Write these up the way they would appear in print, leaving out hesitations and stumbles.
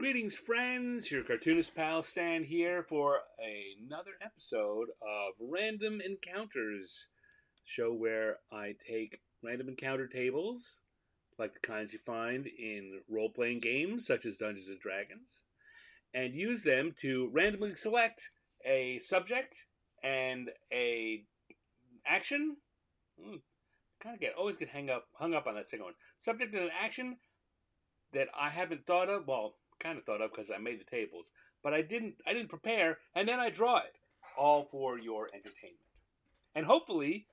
Greetings, friends. Your cartoonist pal Stan here for another episode of Random Encounters, show where I take random encounter tables, like the kinds you find in role-playing games such as Dungeons and Dragons, and use them to randomly select a subject and a action. Kind of always get hung up on that second one. Subject and an action that I haven't thought of. Well, kind of thought of because I made the tables, but I didn't prepare, and then I draw it, all for your entertainment. And hopefully,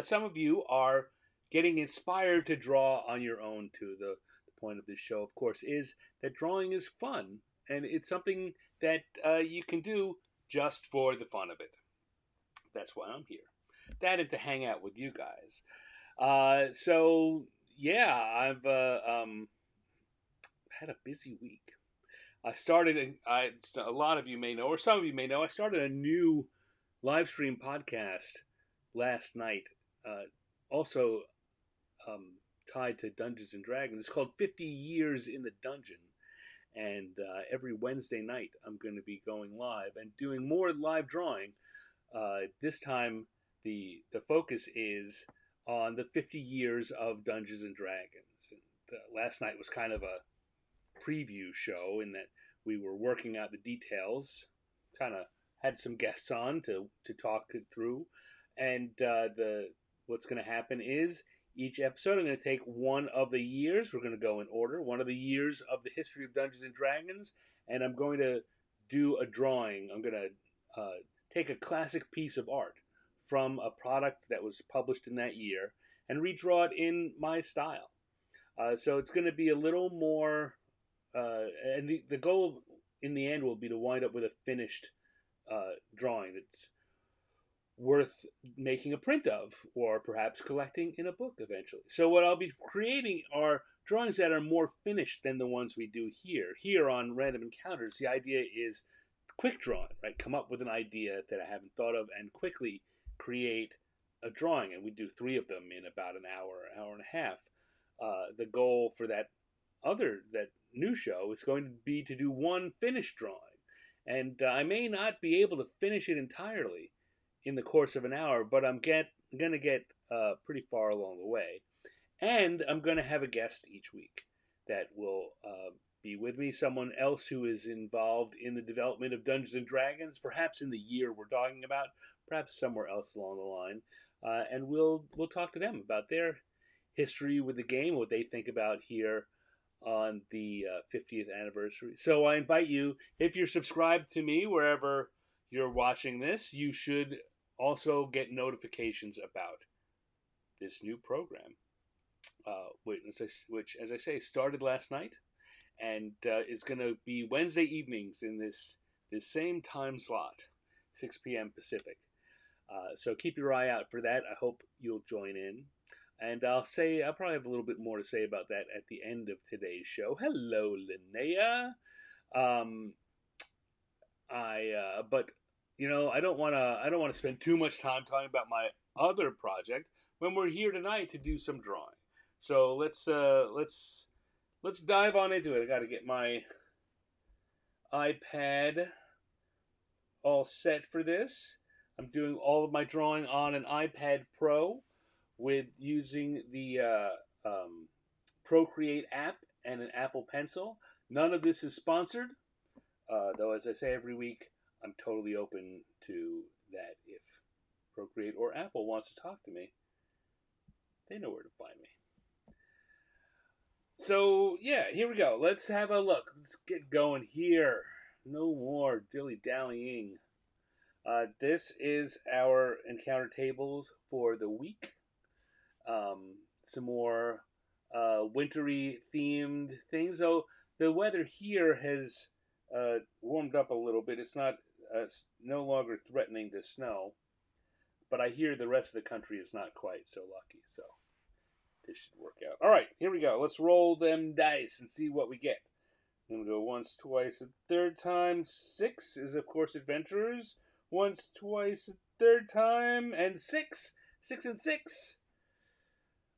some of you are getting inspired to draw on your own too. The point of this show, of course, is that drawing is fun, and it's something that you can do just for the fun of it. That's why I'm here. That and to hang out with you guys. So yeah, I've had a busy week. A lot of you may know, or some of you may know, I started a new live stream podcast last night, also tied to Dungeons and Dragons. It's called 50 Years in the Dungeon. And every Wednesday night, I'm going to be going live and doing more live drawing. This time, the focus is on the 50 years of Dungeons and Dragons. And last night was kind of a preview show in that we were working out the details, kind of had some guests on to talk it through, and what's going to happen is each episode I'm going to take one of the years, we're going to go in order, one of the years of the history of Dungeons and Dragons, and I'm going to do a drawing. I'm going to take a classic piece of art from a product that was published in that year and redraw it in my style. So it's going to be a little more and the goal in the end will be to wind up with a finished drawing that's worth making a print of, or perhaps collecting in a book eventually. So what I'll be creating are drawings that are more finished than the ones we do here. Here on Random Encounters, the idea is quick drawing, right? Come up with an idea that I haven't thought of and quickly create a drawing. And we do 3 of them in about an hour and a half. The goal for that new show is going to be to do one finished drawing. And I may not be able to finish it entirely in the course of an hour, but I'm going to get pretty far along the way. And I'm going to have a guest each week that will be with me, someone else who is involved in the development of Dungeons and Dragons, perhaps in the year we're talking about, perhaps somewhere else along the line. And we'll talk to them about their history with the game, what they think about here on the 50th anniversary. So I invite you, if you're subscribed to me wherever you're watching this, you should also get notifications about this new program, which, as I say, started last night and is going to be Wednesday evenings in this same time slot, 6 p.m. Pacific. So keep your eye out for that. I hope you'll join in. And I'll probably have a little bit more to say about that at the end of today's show. Hello, Linnea. But I don't want to spend too much time talking about my other project when we're here tonight to do some drawing. So let's dive on into it. I got to get my iPad all set for this. I'm doing all of my drawing on an iPad Pro, with using the Procreate app and an Apple Pencil. None of this is sponsored, though, as I say every week, I'm totally open to that. If Procreate or Apple wants to talk to me, they know where to find me. So, yeah, here we go. Let's have a look. Let's get going here. No more dilly-dallying. This is our encounter tables for the week. Some more wintry themed things. Though the weather here has warmed up a little bit. It's not no longer threatening to snow, but I hear the rest of the country is not quite so lucky. So this should work out. All right, here we go. Let's roll them dice and see what we get. I'm gonna go once, twice, a third time. 6 is of course adventurers. Once, twice, a third time, and 6. 6 and 6.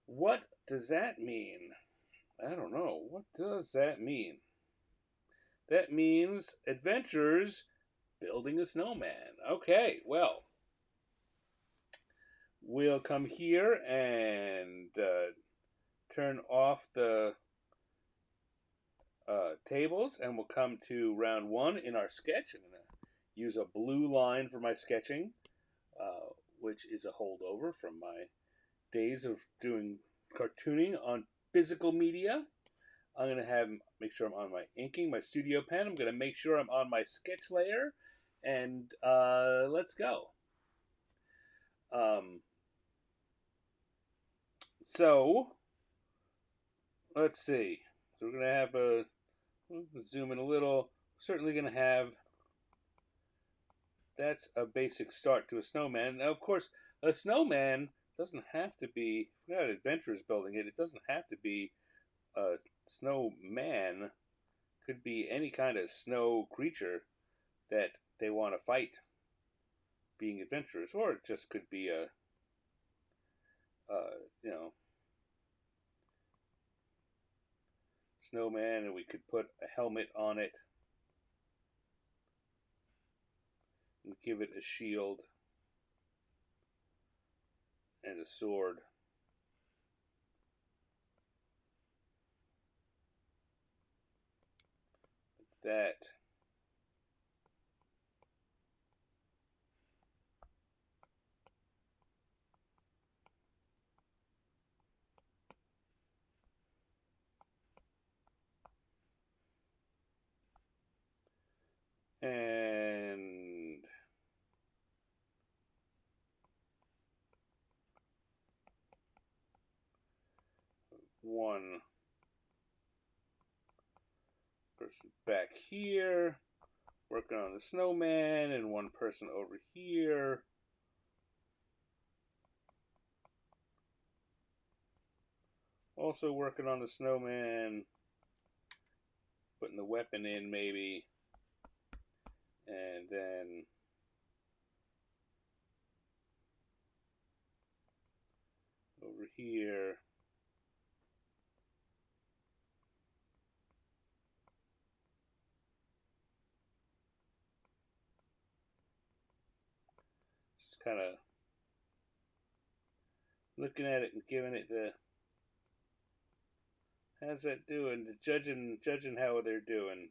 What does that mean? I don't know. What does that mean? That means adventures building a snowman. Okay, well, we'll come here and turn off the tables, and we'll come to round one in our sketch. I'm going to use a blue line for my sketching, which is a holdover from my days of doing cartooning on physical media. I'm going to make sure I'm on my inking, my studio pen. I'm going to make sure I'm on my sketch layer, and let's go. Um, so let's see. So we're going to have zoom in a little. Certainly going to have, that's a basic start to a snowman. Now, of course, a snowman doesn't have to be, if we got adventurers building it, it doesn't have to be a snowman. Could be any kind of snow creature that they want to fight being adventurers, or it just could be you know, snowman, and we could put a helmet on it and give it a shield and a sword. Like that. And one person back here working on the snowman, and one person over here also working on the snowman, putting the weapon in maybe, and then over here just kind of looking at it and giving it the, how's that doing? The judging how they're doing.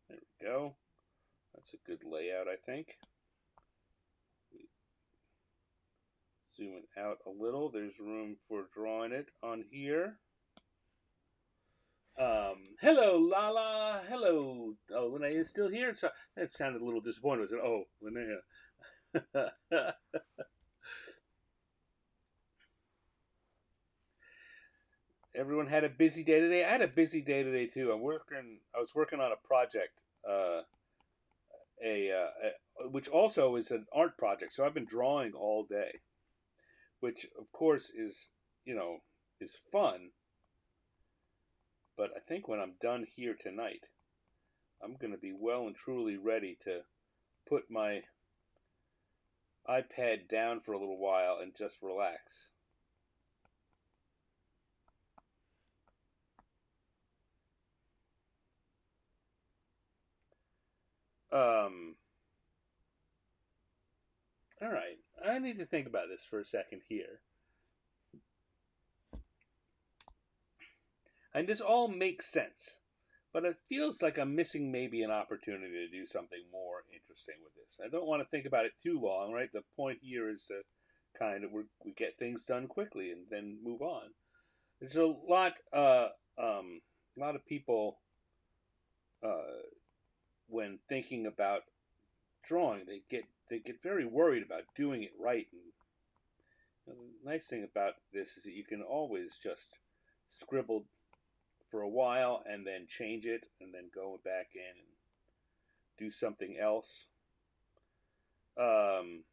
There we go. That's a good layout, I think. Zoom it out a little. There's room for drawing it on here. Hello, Lala. Hello. Oh, Linnea is still here. So that sounded a little disappointed. I said, "Oh, Linnea." Everyone had a busy day today. I had a busy day today too. I was working on a project, which also is an art project. So I've been drawing all day, which of course is, is fun. But I think when I'm done here tonight, I'm going to be well and truly ready to put my iPad down for a little while and just relax. All right. I need to think about this for a second here. And this all makes sense, but it feels like I'm missing maybe an opportunity to do something more interesting with this. I don't want to think about it too long, right? The point here is to kind of we get things done quickly and then move on. There's a lot of people when thinking about drawing, they get very worried about doing it right. And the nice thing about this is that you can always just scribble for a while and then change it and then go back in and do something else. Um,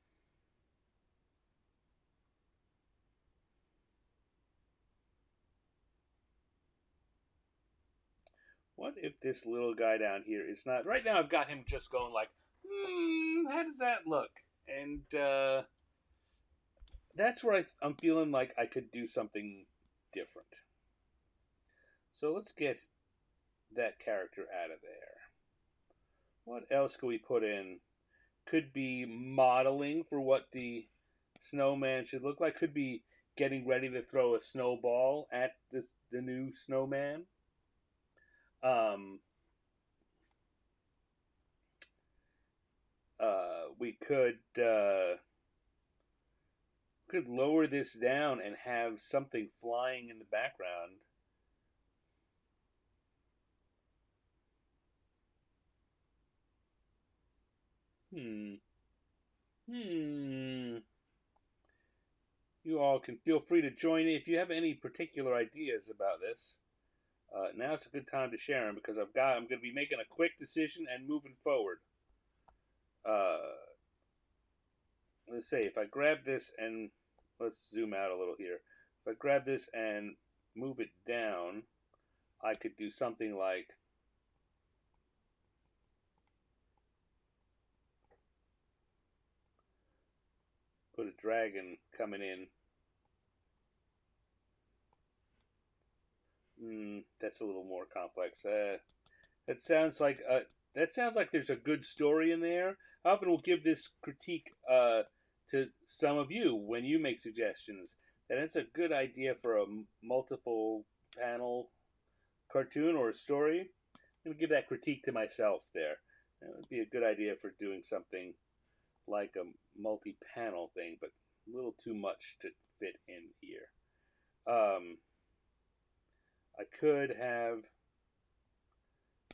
What if this little guy down here is not? Right now, I've got him just going like, how does that look? And that's where I'm feeling like I could do something different. So let's get that character out of there. What else could we put in? Could be modeling for what the snowman should look like. Could be getting ready to throw a snowball at the new snowman. Um, we could lower this down and have something flying in the background. Hmm. Hmm. You all can feel free to join in if you have any particular ideas about this. Now's a good time to share them because I'm going to be making a quick decision and moving forward. Uh, let's say if I grab this and let's zoom out a little here. If I grab this and move it down, I could do something like put a dragon coming in. That's a little more complex. That sounds like there's a good story in there. I often will give this critique to some of you when you make suggestions. That it's a good idea for a multiple panel cartoon or a story. I'm gonna give that critique to myself there. It would be a good idea for doing something like a multi-panel thing, but a little too much to fit in here. I could have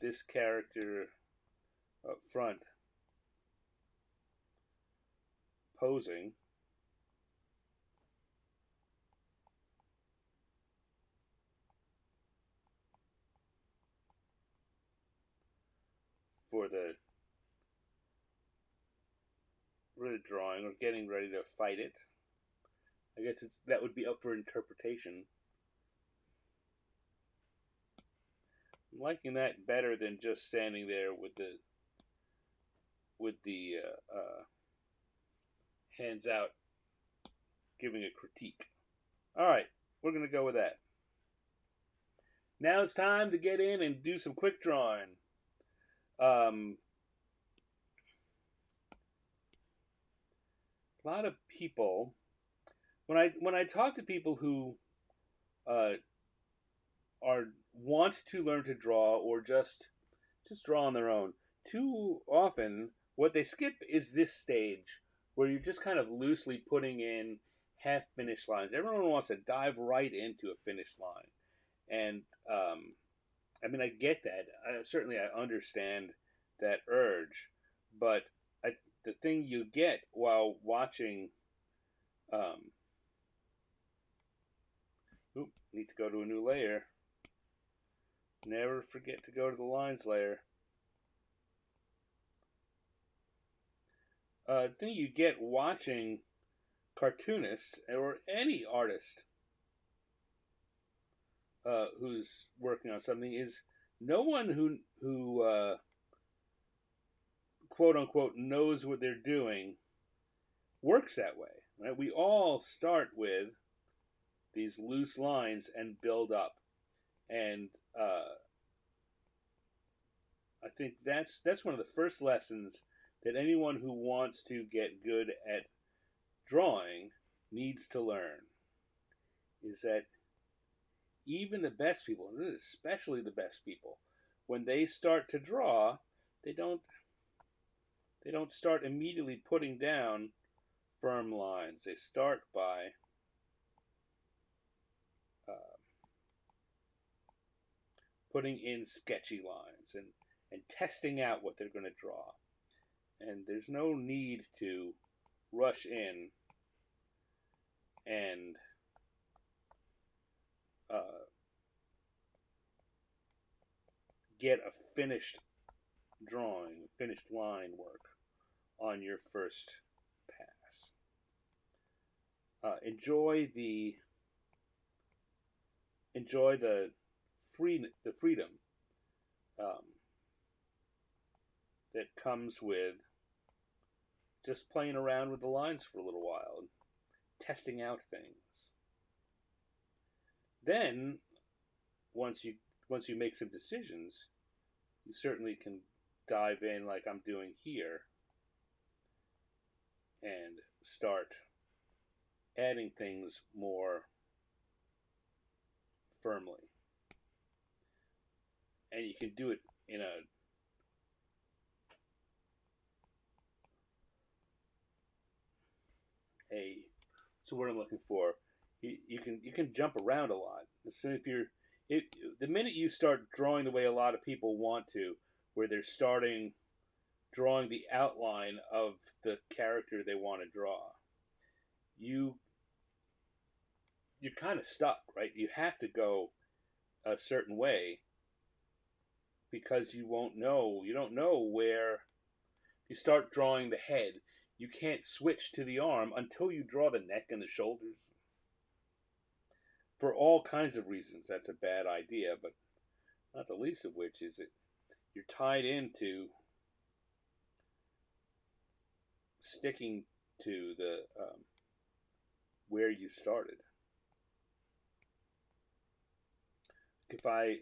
this character up front posing for the drawing or getting ready to fight it. I guess that would be up for interpretation. I'm liking that better than just standing there with the hands out, giving a critique. All right, we're gonna go with that. Now it's time to get in and do some quick drawing. A lot of people, when I talk to people who uh, are want to learn to draw or just draw on their own, too often what they skip is this stage where you're just kind of loosely putting in half finished lines. Everyone wants to dive right into a finished line, and I mean I get that. Certainly I understand that urge, but the thing you get while watching. Need to go to a new layer. Never forget to go to the lines layer. Thing you get watching cartoonists or any artist who's working on something is no one who quote unquote knows what they're doing works that way. Right? We all start with these loose lines and build up, and I think that's one of the first lessons that anyone who wants to get good at drawing needs to learn is that even the best people, and especially the best people, when they start to draw, they don't start immediately putting down firm lines. They start by uh, putting in sketchy lines and testing out what they're going to draw. And there's no need to rush in and get a finished drawing, finished line work on your first pass. Enjoy the freedom um, that comes with just playing around with the lines for a little while, and testing out things. Then once you once you make some decisions, you certainly can dive in like I'm doing here and start adding things more firmly. And you can do it in a so what I'm looking for. You can jump around a lot. So if you're it, the minute you start drawing the way a lot of people want to, where they're starting drawing the outline of the character they want to draw, you you're kind of stuck, right? You have to go a certain way because you don't know where you start drawing the head. You can't switch to the arm until you draw the neck and the shoulders. For all kinds of reasons, that's a bad idea, but not the least of which is that you're tied into sticking to the where you started. If I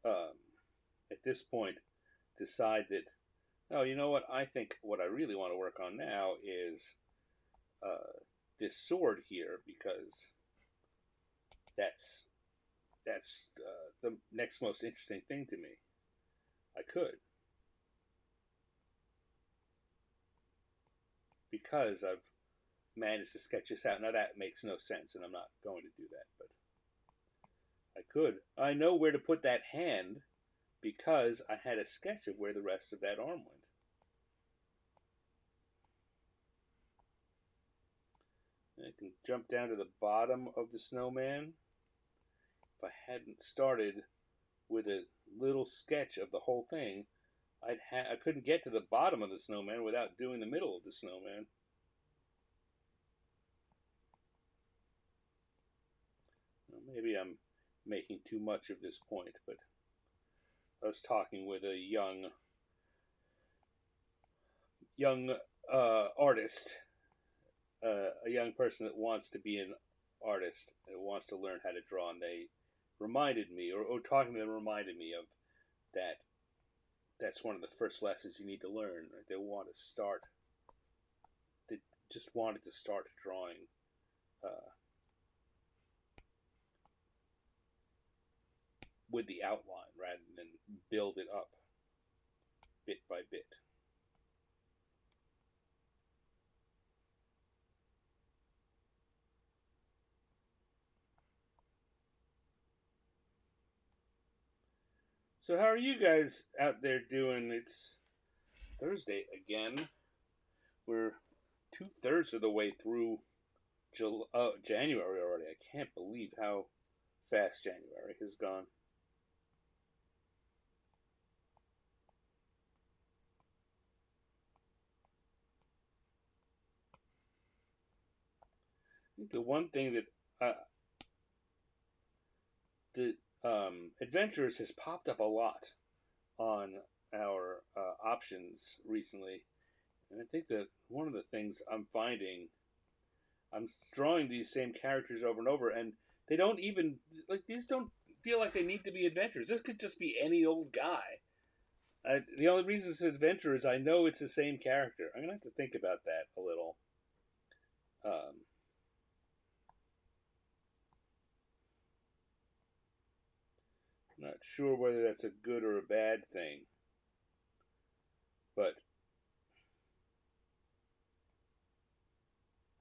at this point decide that, oh, you know what, I think what I really want to work on now is this sword here because that's the next most interesting thing to me. I could, because I've managed to sketch this out. Now that makes no sense, and I'm not going to do that, but I could. I know where to put that hand because I had a sketch of where the rest of that arm went. I can jump down to the bottom of the snowman. If I hadn't started with a little sketch of the whole thing, I couldn't get to the bottom of the snowman without doing the middle of the snowman. Well, maybe I'm making too much of this point, but I was talking with a young artist, a young person that wants to be an artist, that wants to learn how to draw, and they reminded me, or talking to them reminded me of that. That's one of the first lessons you need to learn. They want to start. They just wanted to start drawing uh, with the outline rather than build it up bit by bit. So, how are you guys out there doing? It's Thursday again. We're 2/3 of the way through January already. I can't believe how fast January has gone. I think the one thing that the adventurers has popped up a lot on our options recently, and I think that one of the things I'm finding, I'm drawing these same characters over and over, and they don't even like these don't feel like they need to be adventurers. This could just be any old guy. The only reason it's adventure is I know it's the same character. I'm gonna have to think about that a little. Um, Not sure whether that's a good or a bad thing, but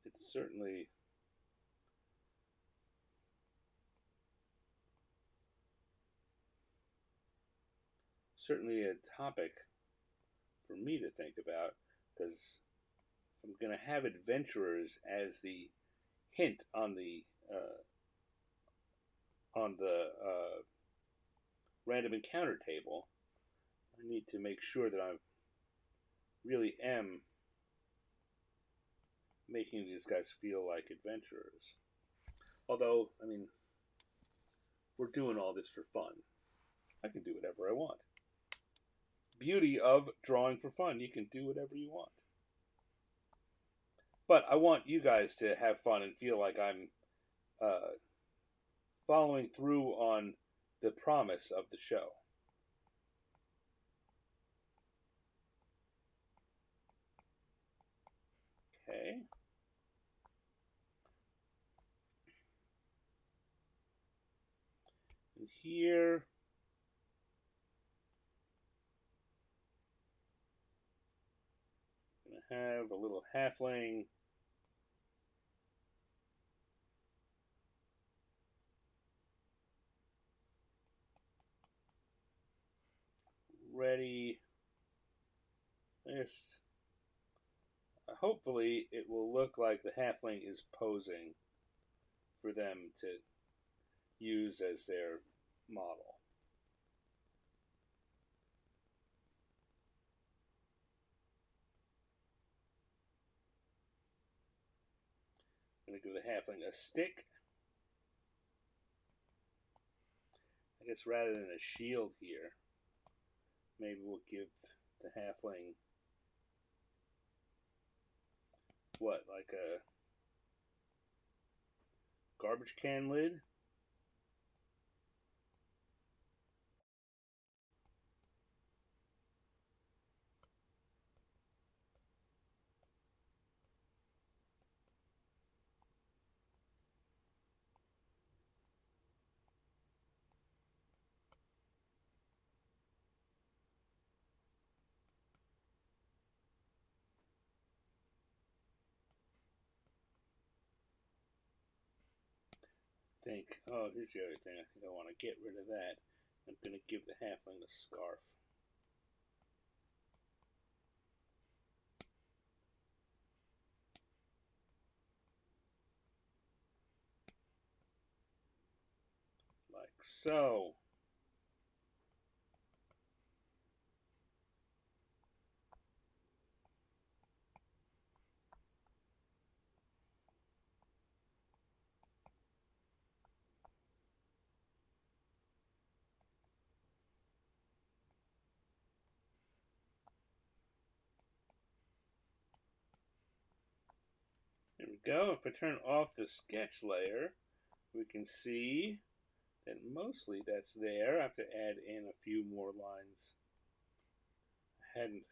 it's certainly a topic for me to think about because I'm going to have adventurers as the hint on the random encounter table. I need to make sure that I really am making these guys feel like adventurers. Although, I mean, we're doing all this for fun. I can do whatever I want. beauty of drawing for fun. You can do whatever you want. But I want you guys to have fun and feel like I'm uh, following through on the promise of the show. Okay. And here, I'm going to have a little halfling. Ready. This. Hopefully, it will look like the halfling is posing for them to use as their model. I'm going to give the halfling a stick. I guess rather than a shield here, maybe we'll give the halfling what, like a garbage can lid? Think, oh, here's the other thing. I think I want to get rid of that. I'm going to give the halfling a scarf. Like so. There we go. If I turn off the sketch layer, we can see that mostly that's there. I have to add in a few more lines. I hadn't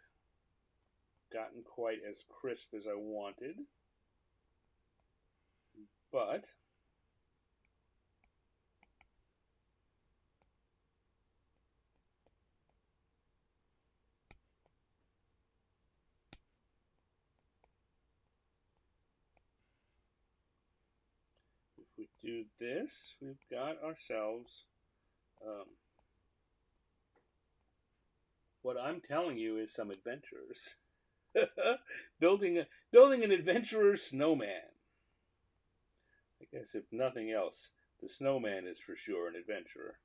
gotten quite as crisp as I wanted, but if we do this, we've got ourselves what I'm telling you is some adventurers building an adventurer snowman. I guess if nothing else, the snowman is for sure an adventurer.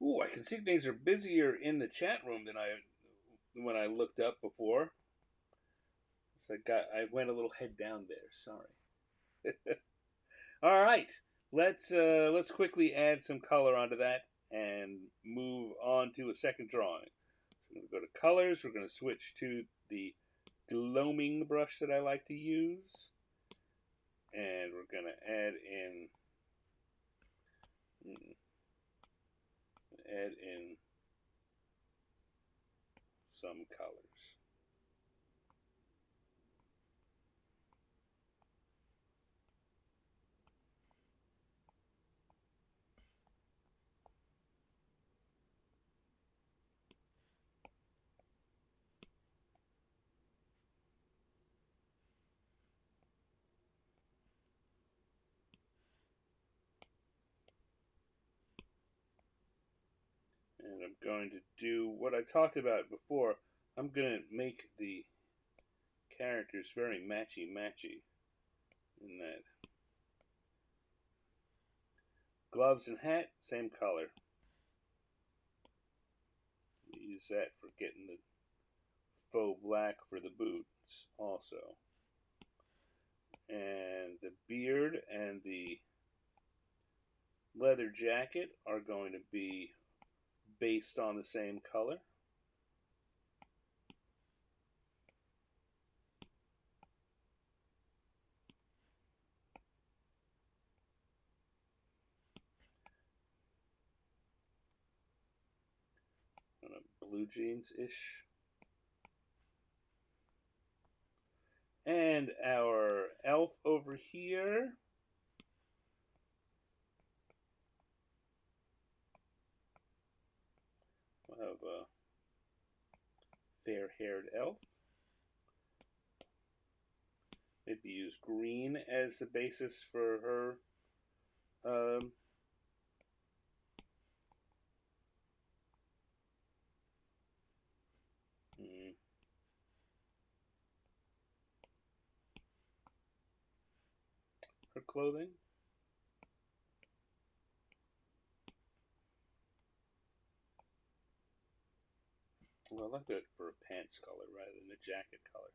Ooh, I can see things are busier in the chat room than when I looked up before. So I went a little head down there. Sorry. All right, let's quickly add some color onto that and move on to a second drawing. So we're going to go to colors. We're going to switch to the gloaming brush that I like to use, and we're going to add in some colors. And I'm going to do what I talked about before. I'm going to make the characters very matchy-matchy in that. Gloves and hat, same color. Use that for getting the faux black for the boots also. And the beard and the leather jacket are going to be based on the same color. Kind of blue jeans-ish. And our elf over here we'll have a fair-haired elf. Maybe use green as the basis for her um, her clothing. Well, I like that for a pants color rather than a jacket color.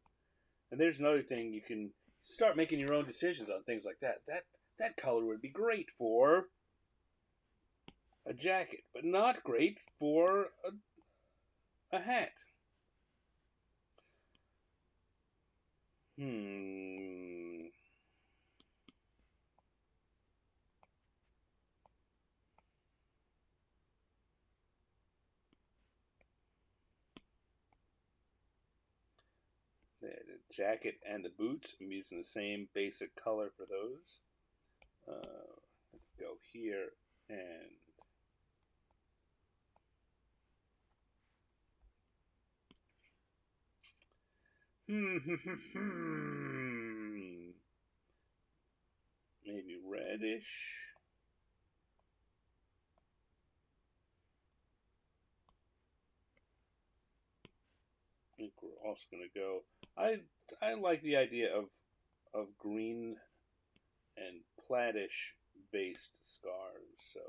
And there's another thing, you can start making your own decisions on things like that. That color would be great for a jacket, but not great for a hat. Hmm. The jacket and the boots, I'm using the same basic color for those. Go here and maybe reddish. I think we're also going to go. I like the idea of green and plaidish based scarves. So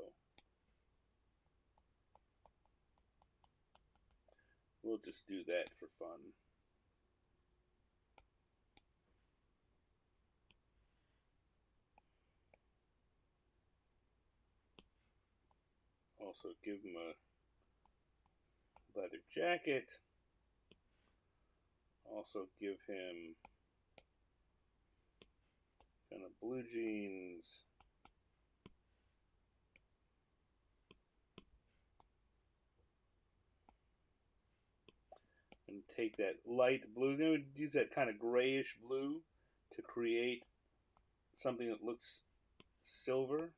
we'll just do that for fun. Also give him a leather jacket. Also give him kind of blue jeans. And take that light blue. Then we'd use that kind of grayish blue to create something that looks silver.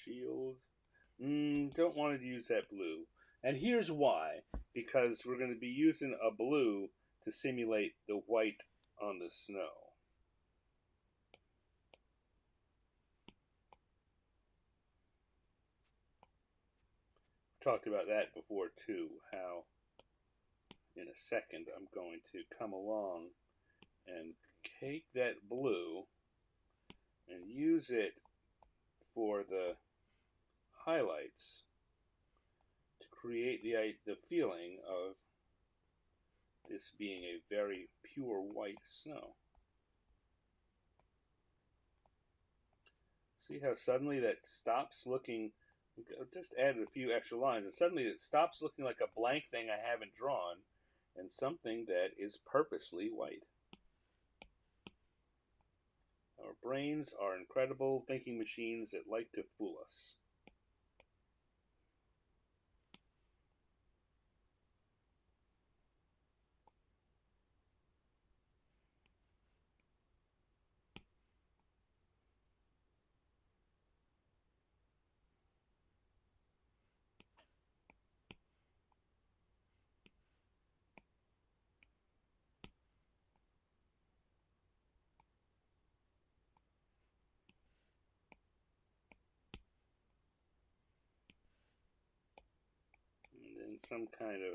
Shield. Don't want to use that blue. And here's why. Because we're going to be using a blue to simulate the white on the snow. Talked about that before too, how in a second I'm going to come along and take that blue and use it for the highlights to create the feeling of this being a very pure white snow. See how suddenly that stops looking, just added a few extra lines, and suddenly it stops looking like a blank thing I haven't drawn and something that is purposely white. Our brains are incredible thinking machines that like to fool us. in some kind of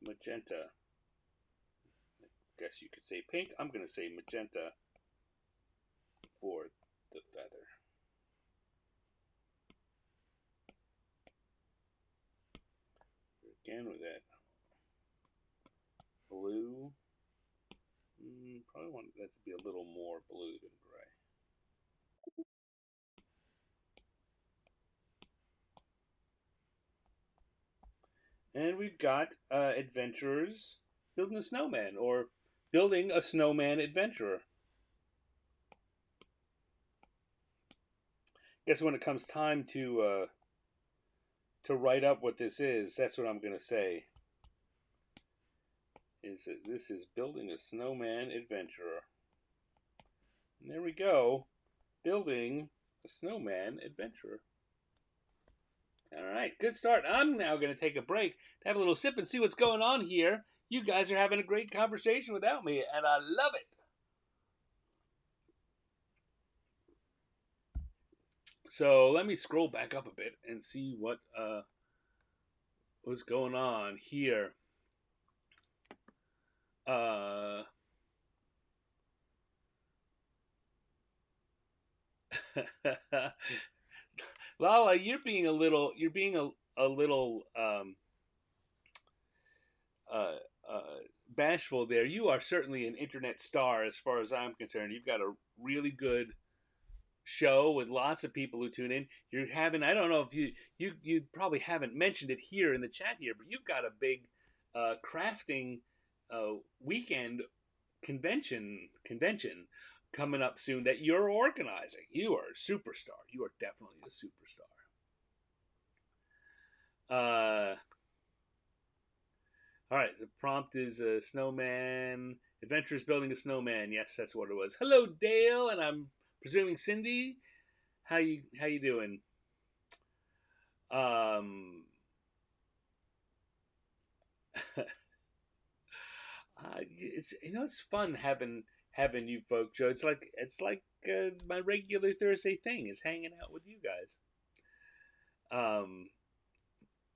magenta. I guess you could say pink. I'm going to say magenta for the feather. Again with that blue. Probably want that to be a little more blue than gray. And we've got adventurers building a snowman, or building a snowman adventurer. Guess when it comes time to write up what this is, that's what I'm going to say. Is that this is building a snowman adventurer. And there we go, building a snowman adventurer. All right, good start. I'm now going to take a break to have a little sip and see what's going on here. You guys are having a great conversation without me, and I love it. So let me scroll back up a bit and see what's going on here. Lala, you're being a little bashful there. You are certainly an internet star as far as I'm concerned. You've got a really good show with lots of people who tune in. You're having, I don't know if you probably haven't mentioned it here in the chat here, but you've got a big crafting weekend convention coming up soon that you're organizing. You are a superstar. You are definitely a superstar. All right, the prompt is a snowman. Adventures building a snowman. Yes, that's what it was. Hello, Dale, and I'm presuming Cindy. How you doing? It's it's fun having you folks, Joe. It's like my regular Thursday thing is hanging out with you guys.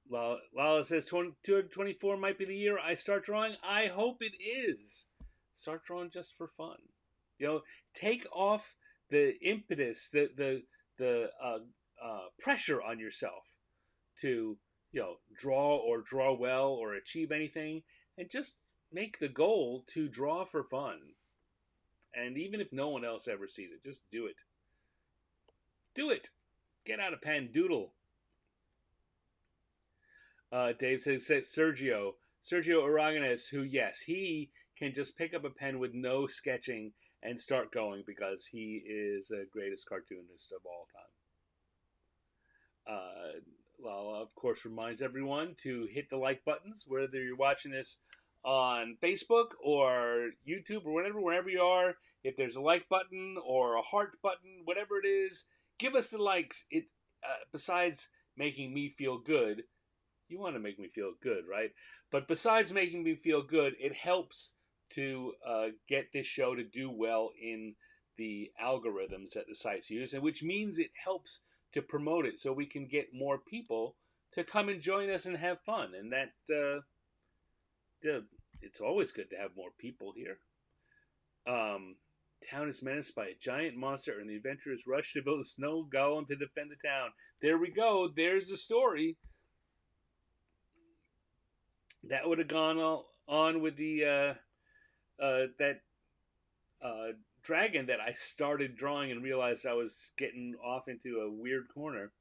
Lala says 2024 might be the year I start drawing. I hope it is. Start drawing just for fun. Take off the impetus, the pressure on yourself to draw well or achieve anything, and just make the goal to draw for fun. And even if no one else ever sees it, just do it. Do it. Get out a pen, doodle. Dave says Sergio Aragonés, who, yes, he can just pick up a pen with no sketching and start going because he is the greatest cartoonist of all time. Lala, of course, reminds everyone to hit the like buttons, whether you're watching this on Facebook or YouTube or wherever you are. If there's a like button or a heart button, whatever it is, give us the likes. It besides making me feel good, you want to make me feel good, right? But besides making me feel good, it helps to get this show to do well in the algorithms that the sites use, and which means it helps to promote it so we can get more people to come and join us and have fun. And that it's always good to have more people here. Town is menaced by a giant monster, and the adventurers rush to build a snow golem to defend the town. There we go. There's the story. That would have gone on with the that dragon that I started drawing and realized I was getting off into a weird corner.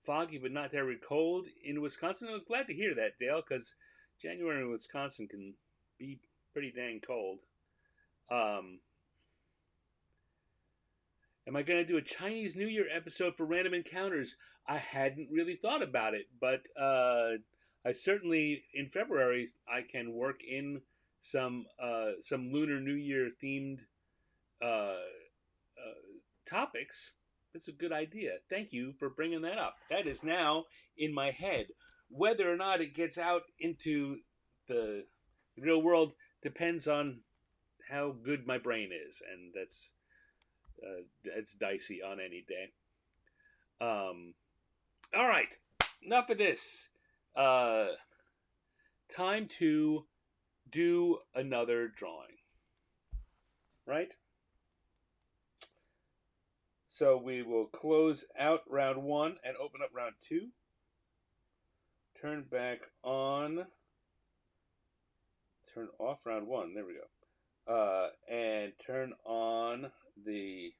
Foggy but not terribly cold in Wisconsin. I'm glad to hear that, Dale, because January in Wisconsin can be pretty dang cold. Am I going to do a Chinese New Year episode for Random Encounters? I hadn't really thought about it, but I certainly, in February, I can work in some Lunar New Year themed topics. That's a good idea. Thank you for bringing that up. That is now in my head. Whether or not it gets out into the real world depends on how good my brain is, and that's dicey on any day. All right, enough of this. Uh, Time to do another drawing, right? So we will close out round one and open up round two. Turn back on. Turn off round one. There we go. And turn on the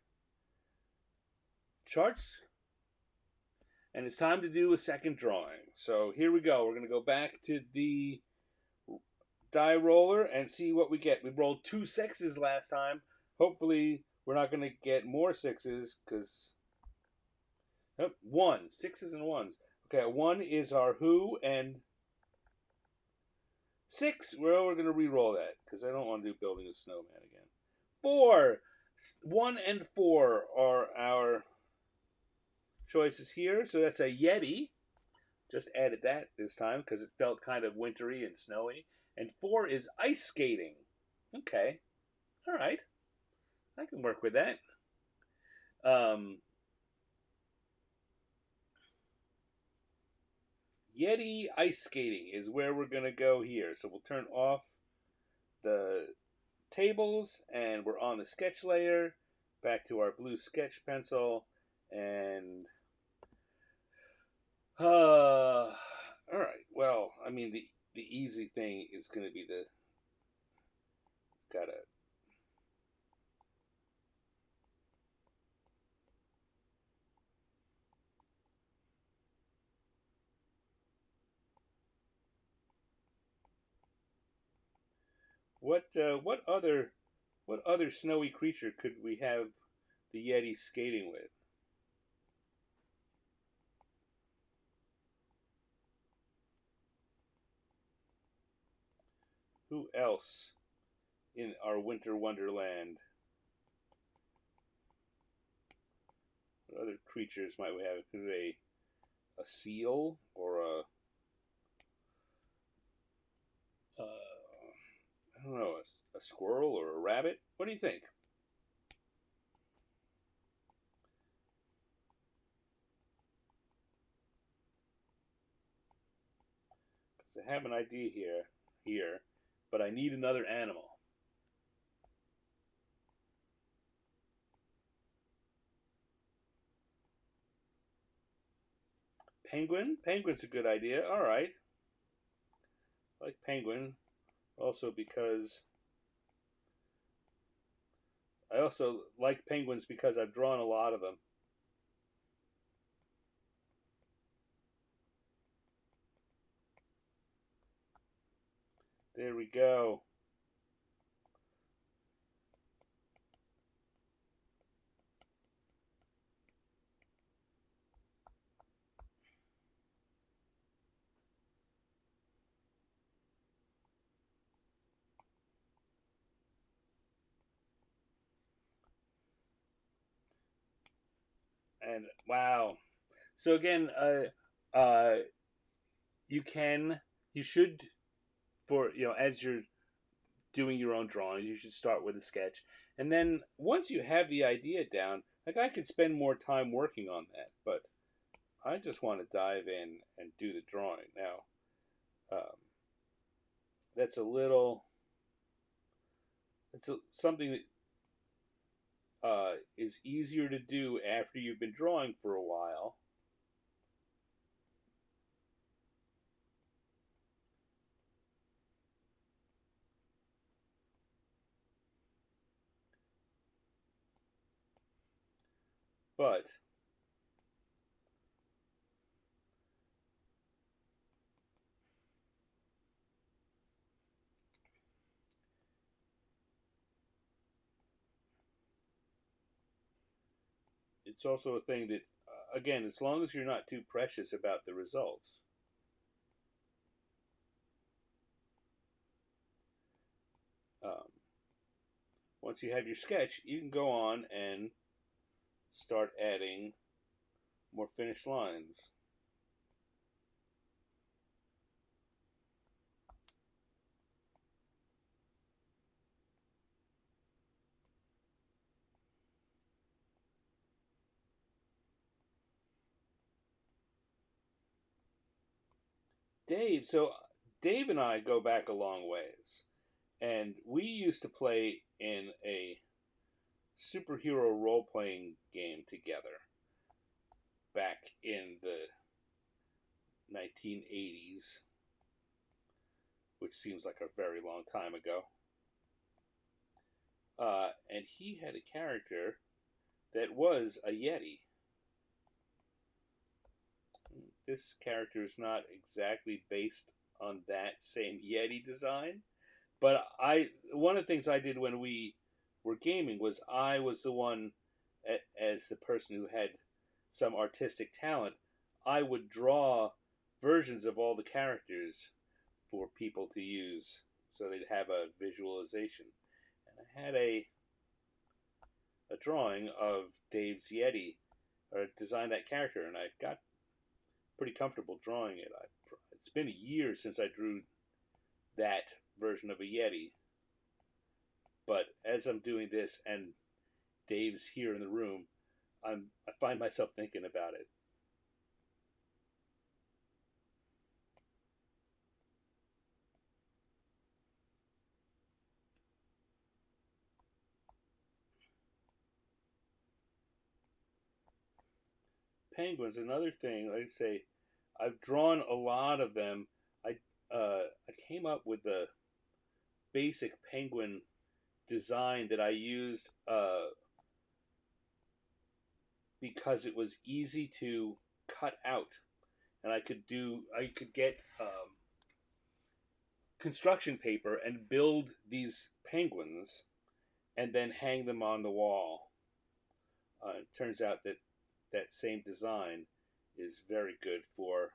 charts. And it's time to do a second drawing. So here we go. We're going to go back to the die roller and see what we get. We rolled 2 sixes last time. Hopefully, we're not going to get more sixes because. Oh, 1. Sixes and ones. Okay, 1 is our who, and 6, well, we're going to re-roll that because I don't want to do building a snowman again. 4. 1 and 4 are our choices here. So that's a Yeti. Just added that this time because it felt kind of wintry and snowy. And 4 is ice skating. Okay. All right. I can work with that. Yeti Ice Skating is where we're going to go here. So we'll turn off the tables and we're on the sketch layer. Back to our blue sketch pencil. And all right. Well, I mean the easy thing is going to be the gotta what other snowy creature could we have the Yeti skating with? Who else in our winter wonderland? What other creatures might we have? Could a seal or I don't know, a squirrel or a rabbit? What do you think? Because I have an idea here, but I need another animal. Penguin? Penguin's a good idea. All right. I like penguin. Also because I also like penguins because I've drawn a lot of them. There we go. And wow. So again, you can, you should, for as you're doing your own drawings, you should start with a sketch, and then once you have the idea down, like I could spend more time working on that, but I just want to dive in and do the drawing now. That's a little. It's something that is easier to do after you've been drawing for a while. But it's also a thing that, again, as long as you're not too precious about the results, um, once you have your sketch, you can go on and start adding more finished lines. Dave, so Dave and I go back a long ways, and we used to play in a superhero role playing game together back in the 1980s, which seems like a very long time ago. And he had a character that was a Yeti. This character is not exactly based on that same Yeti design, but one of the things I did when we were gaming was I was the one, as the person who had some artistic talent, I would draw versions of all the characters for people to use so they'd have a visualization. And I had a drawing of Dave's Yeti, or designed that character, and I got pretty comfortable drawing it. It's been a year since I drew that version of a Yeti, but as I'm doing this and Dave's here in the room, I find myself thinking about it. Penguins, another thing. Like I say, I've drawn a lot of them. I came up with the basic penguin design that I used because it was easy to cut out, and I could get construction paper and build these penguins, and then hang them on the wall. It turns out that that same design is very good for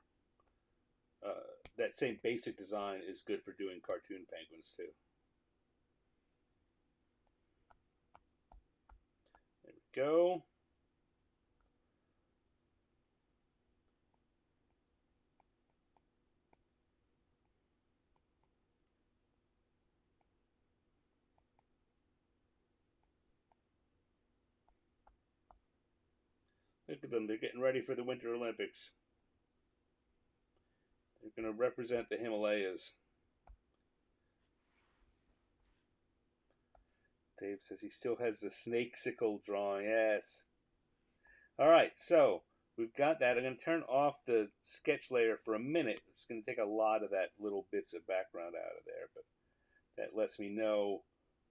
that same basic design is good for doing cartoon penguins too. There we go. Look at them, they're getting ready for the Winter Olympics. They're going to represent the Himalayas. Dave says he still has the snake sickle drawing. Yes. All right, so we've got that. I'm going to turn off the sketch layer for a minute. It's going to take a lot of that little bits of background out of there, but that lets me know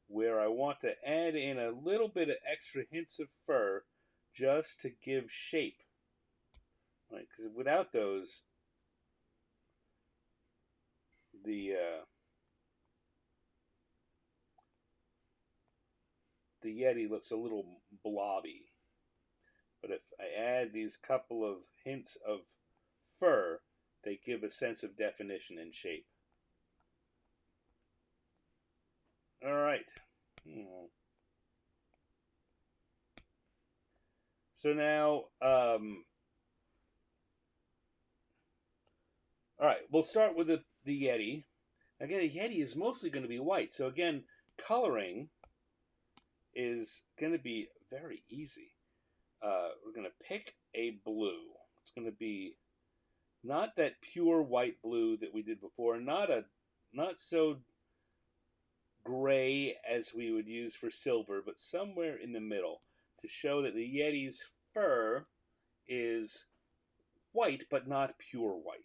where I want to add in a little bit of extra hints of fur just to give shape. Right? Because without those, the Yeti looks a little blobby. But if I add these couple of hints of fur, they give a sense of definition and shape. All right. So now, all right, we'll start with the Yeti. Again, a Yeti is mostly going to be white. So again, coloring is going to be very easy. We're going to pick a blue. It's going to be not that pure white blue that we did before, not so gray as we would use for silver, but somewhere in the middle to show that the Yeti's fur is white, but not pure white.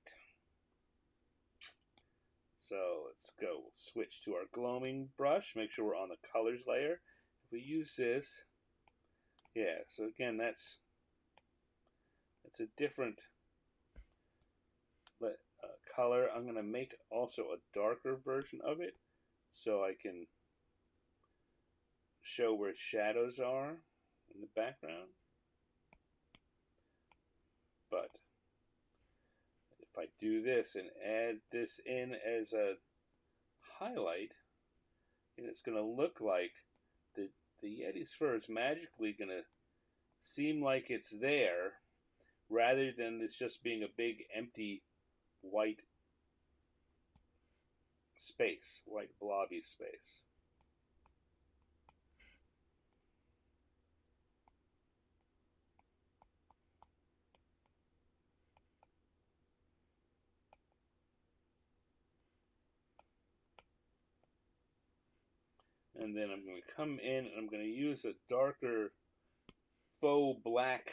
So let's go. We'll switch to our gloaming brush. Make sure we're on the colors layer. If we use this, yeah. So again, that's a different color. I'm going to make also a darker version of it so I can show where shadows are in the background. But if I do this and add this in as a highlight, and it's going to look like the Yeti's fur is magically going to seem like it's there rather than this just being a big empty white space, white blobby space. And then I'm going to come in and I'm going to use a darker faux black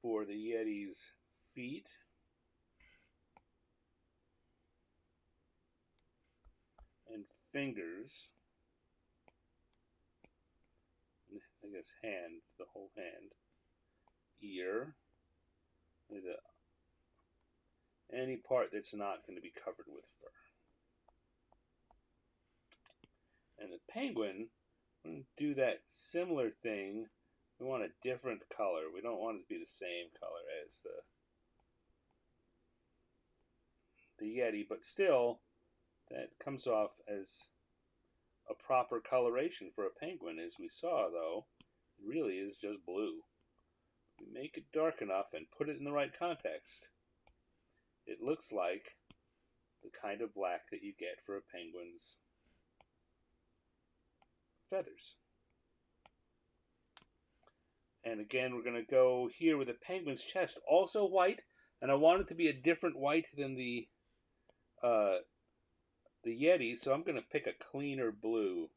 for the Yeti's feet. And fingers. I guess hand, the whole hand. Ear. Any part that's not going to be covered with fur. And the penguin, we're going to do that similar thing. We want a different color. We don't want it to be the same color as the Yeti, but still, that comes off as a proper coloration for a penguin. As we saw, though, it really is just blue. We make it dark enough and put it in the right context. It looks like the kind of black that you get for a penguin's feathers. And again, we're going to go here with the penguin's chest, also white, and I want it to be a different white than the Yeti, so I'm going to pick a cleaner blue.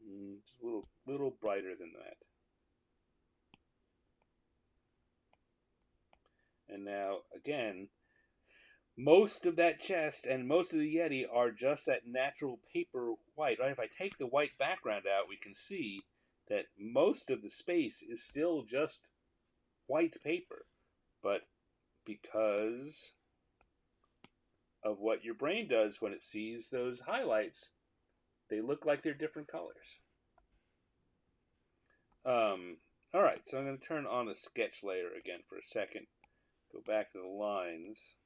Just a little brighter than that. And now, again, most of that chest and most of the Yeti are just that natural paper white. Right? If I take the white background out, we can see that most of the space is still just white paper. But because of what your brain does when it sees those highlights, they look like they're different colors. All right, so I'm going to turn on the sketch layer again for a second. Go back to the lines.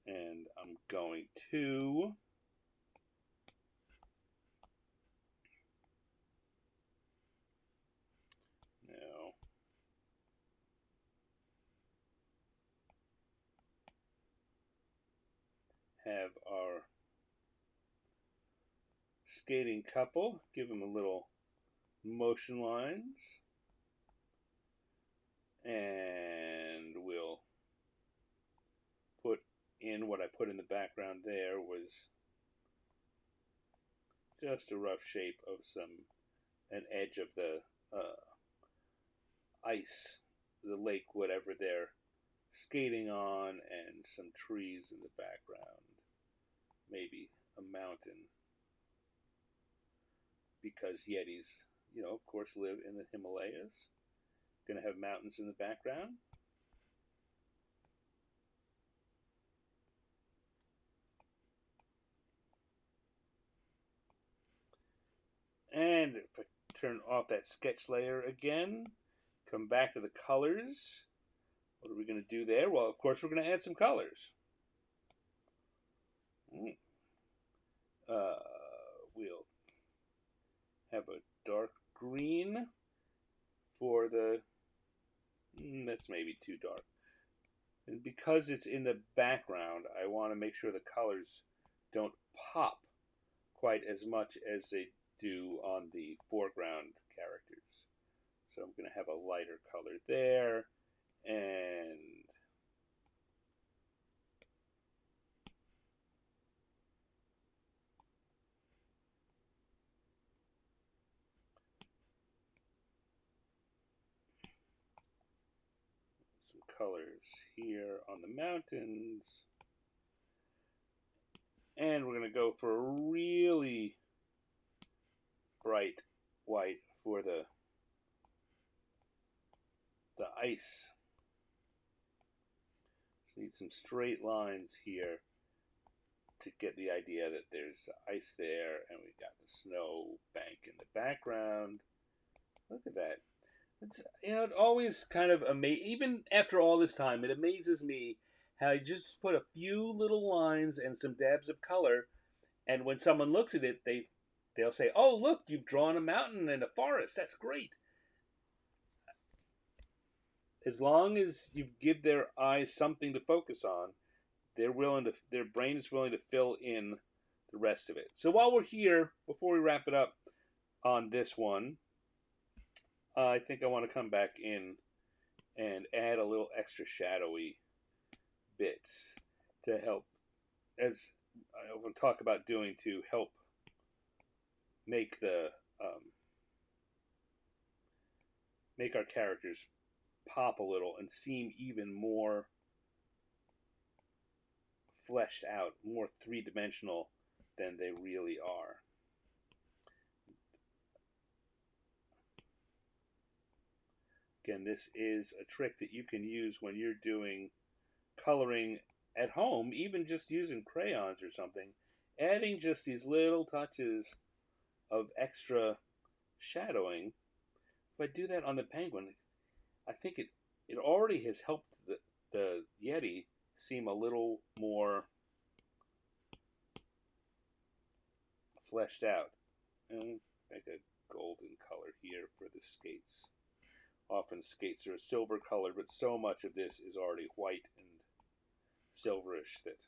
And I'm going to now have our skating couple, give them a little motion lines, and we'll put in what I put in the background there was just a rough shape of an edge of the ice, the lake, whatever they're skating on, and some trees in the background, maybe a mountain, because Yetis, of course, live in the Himalayas. Going to have mountains in the background. And if I turn off that sketch layer again, come back to the colors. What are we going to do there? Well, of course, we're going to add some colors. We'll have a dark green for the, that's maybe too dark. And because it's in the background, I want to make sure the colors don't pop quite as much as they do on the foreground characters. So I'm going to have a lighter color there, and some colors here on the mountains. And we're going to go for a really bright white for the ice. So need some straight lines here to get the idea that there's ice there, and we've got the snow bank in the background. Look at that. It's, it always kind of amazes, even after all this time, it amazes me how you just put a few little lines and some dabs of color, and when someone looks at it, they'll say, "Oh, look, you've drawn a mountain and a forest. That's great." As long as you give their eyes something to focus on, their brain is willing to fill in the rest of it. So while we're here, before we wrap it up on this one, I think I want to come back in and add a little extra shadowy bits to help, as I will talk about doing, to help make the make our characters pop a little and seem even more fleshed out, more three-dimensional than they really are. Again, this is a trick that you can use when you're doing coloring at home, even just using crayons or something, adding just these little touches of extra shadowing. If I do that on the penguin, I think it already has helped the Yeti seem a little more fleshed out. And make a golden color here for the skates. Often skates are a silver color, but so much of this is already white and silverish that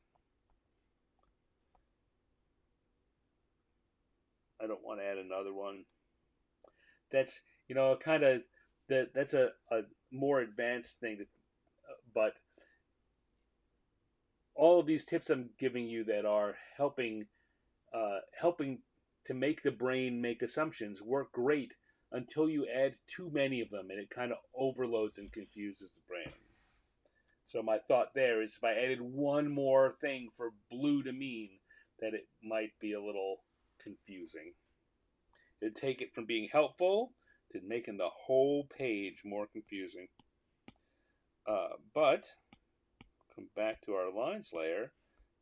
I don't want to add another one. That's kind of that's a more advanced thing, but all of these tips I'm giving you that are helping to make the brain make assumptions work great until you add too many of them and it kind of overloads and confuses the brain. So my thought there is if I added one more thing for blue to mean, that it might be a little confusing. It'd take it from being helpful to making the whole page more confusing. But come back to our lines layer,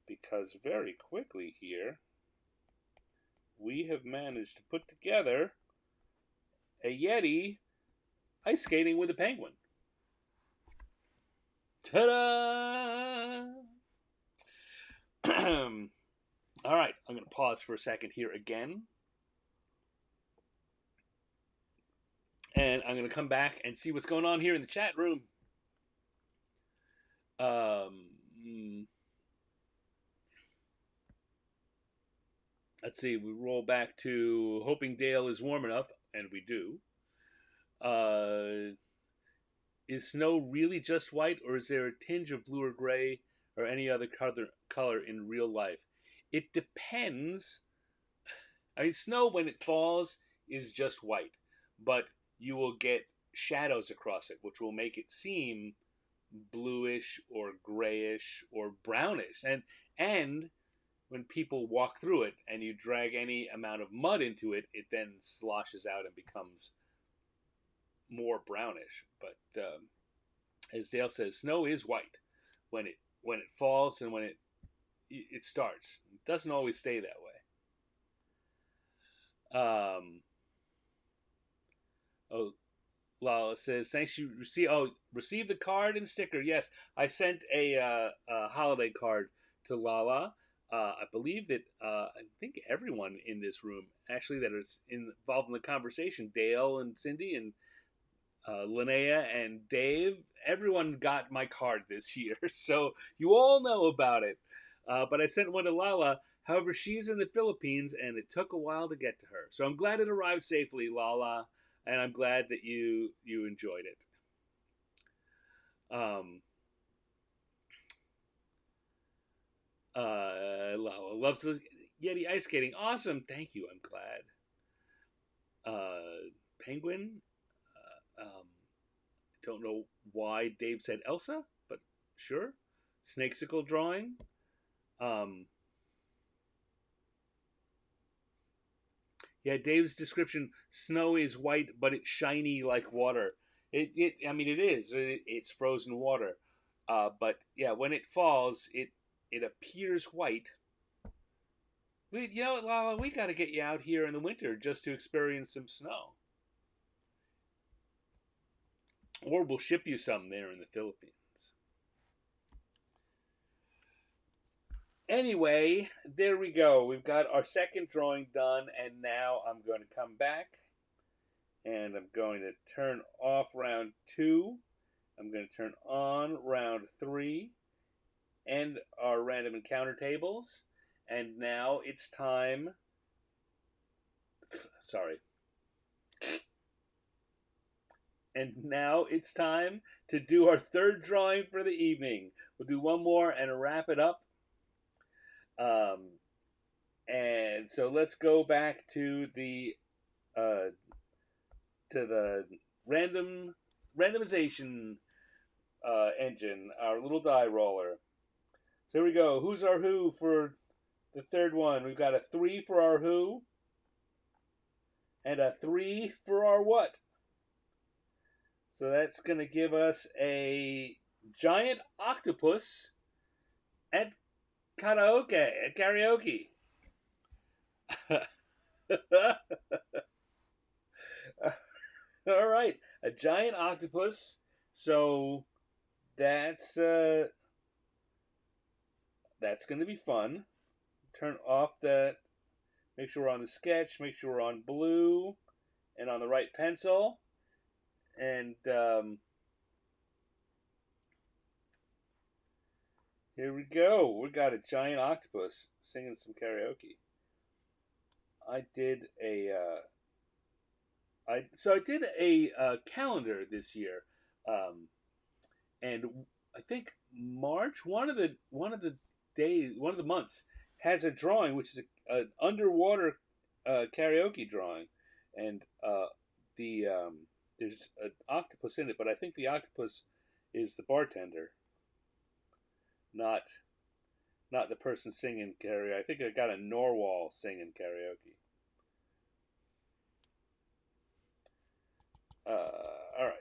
because very quickly here we have managed to put together a Yeti ice skating with a penguin. Ta-da! All right, I'm going to pause for a second here again. And I'm going to come back and see what's going on here in the chat room. Let's see, we roll back to hoping Dale is warm enough, and we do. Is snow really just white, or is there a tinge of blue or gray or any other color in real life? It depends. I mean, snow when it falls is just white, but you will get shadows across it, which will make it seem bluish or grayish or brownish. And when people walk through it and you drag any amount of mud into it, it then sloshes out and becomes more brownish. But as Dale says, snow is white when it falls and when it starts. It doesn't always stay that way. Lala says, thanks. You receive the card and sticker. Yes, I sent a holiday card to Lala. I believe that I think everyone in this room actually that is involved in the conversation, Dale and Cindy and Linnea and Dave, everyone got my card this year, so you all know about it. But I sent one to Lala. However, she's in the Philippines, and it took a while to get to her. So I'm glad it arrived safely, Lala, and I'm glad that you enjoyed it. Lala loves the Yeti Ice Skating. Awesome, thank you. I'm glad. Penguin. Don't know why Dave said Elsa, but sure. Snakesicle drawing. Yeah, Dave's description: snow is white, but it's shiny like water. I mean, it is. It's frozen water. But yeah, when it falls, it appears white. You know what, Lala? We got to get you out here in the winter just to experience some snow. Or we'll ship you some there in the Philippines. Anyway, there we go. We've got our second drawing done, and now I'm going to come back, and I'm going to turn off round 2. I'm going to turn on round 3, and our random encounter tables, and now it's time... Sorry. And now it's time to do our third drawing for the evening. We'll do one more and wrap it up. And right, so let's go back uh, to the random randomization engine, our little die roller. So here we go. Who's our who for the third one? We've got a 3 for our who and a 3 for our what. So that's going to give us a giant octopus at karaoke. All right, a giant octopus. So that's uh, that's going to be fun. Turn off the. Make sure we're on the sketch. Make sure we're on blue and on the right pencil. And here we go. We got a giant octopus singing some karaoke. I did a I did a calendar this year, um, and I think March one of the months has a drawing which is an underwater karaoke drawing, and there's an octopus in it, but I think the octopus is the bartender, not not the person singing karaoke. I think I got a narwhal singing karaoke. All right.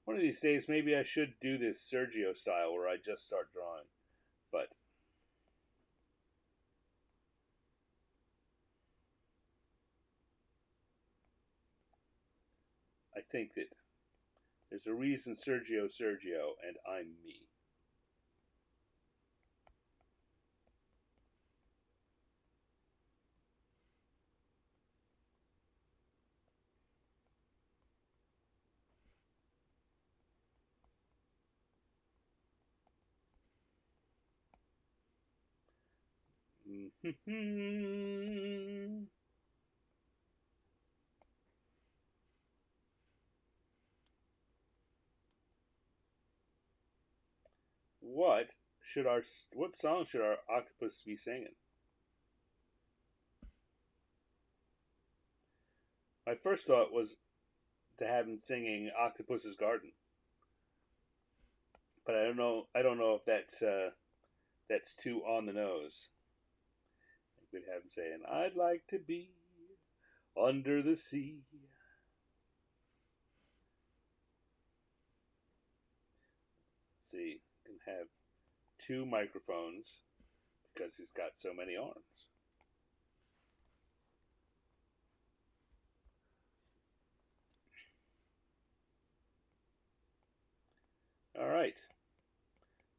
One of these days, maybe I should do this Sergio style where I just start drawing. But I think that there's a reason Sergio, and I'm me. what should our what song should our octopus be singing? My first thought was to have him singing Octopus's Garden, but I don't know. I don't know if that's too on the nose. We'd have him saying, "I'd like to be under the sea." Let's see, can have two microphones because he's got so many arms. All right.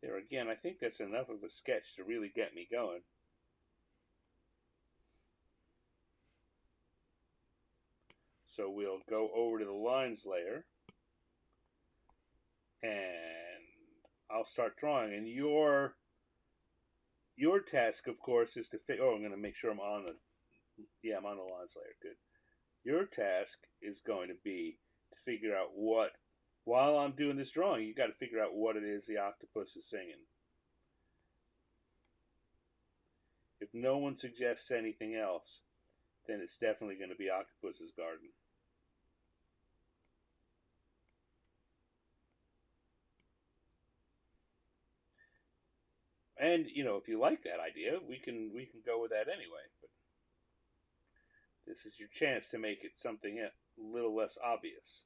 There again, I think that's enough of a sketch to really get me going. So we'll go over to the lines layer and I'll start drawing. And your task, of course, is to figure. Oh, I'm going to make sure I'm on the. Yeah, I'm on the lines layer. Good. Your task is going to be to figure out what. While I'm doing this drawing, you got to figure out what it is the octopus is singing. If no one suggests anything else, then it's definitely going to be Octopus's Garden. And if you like that idea, we can go with that anyway. But this is your chance to make it something a little less obvious.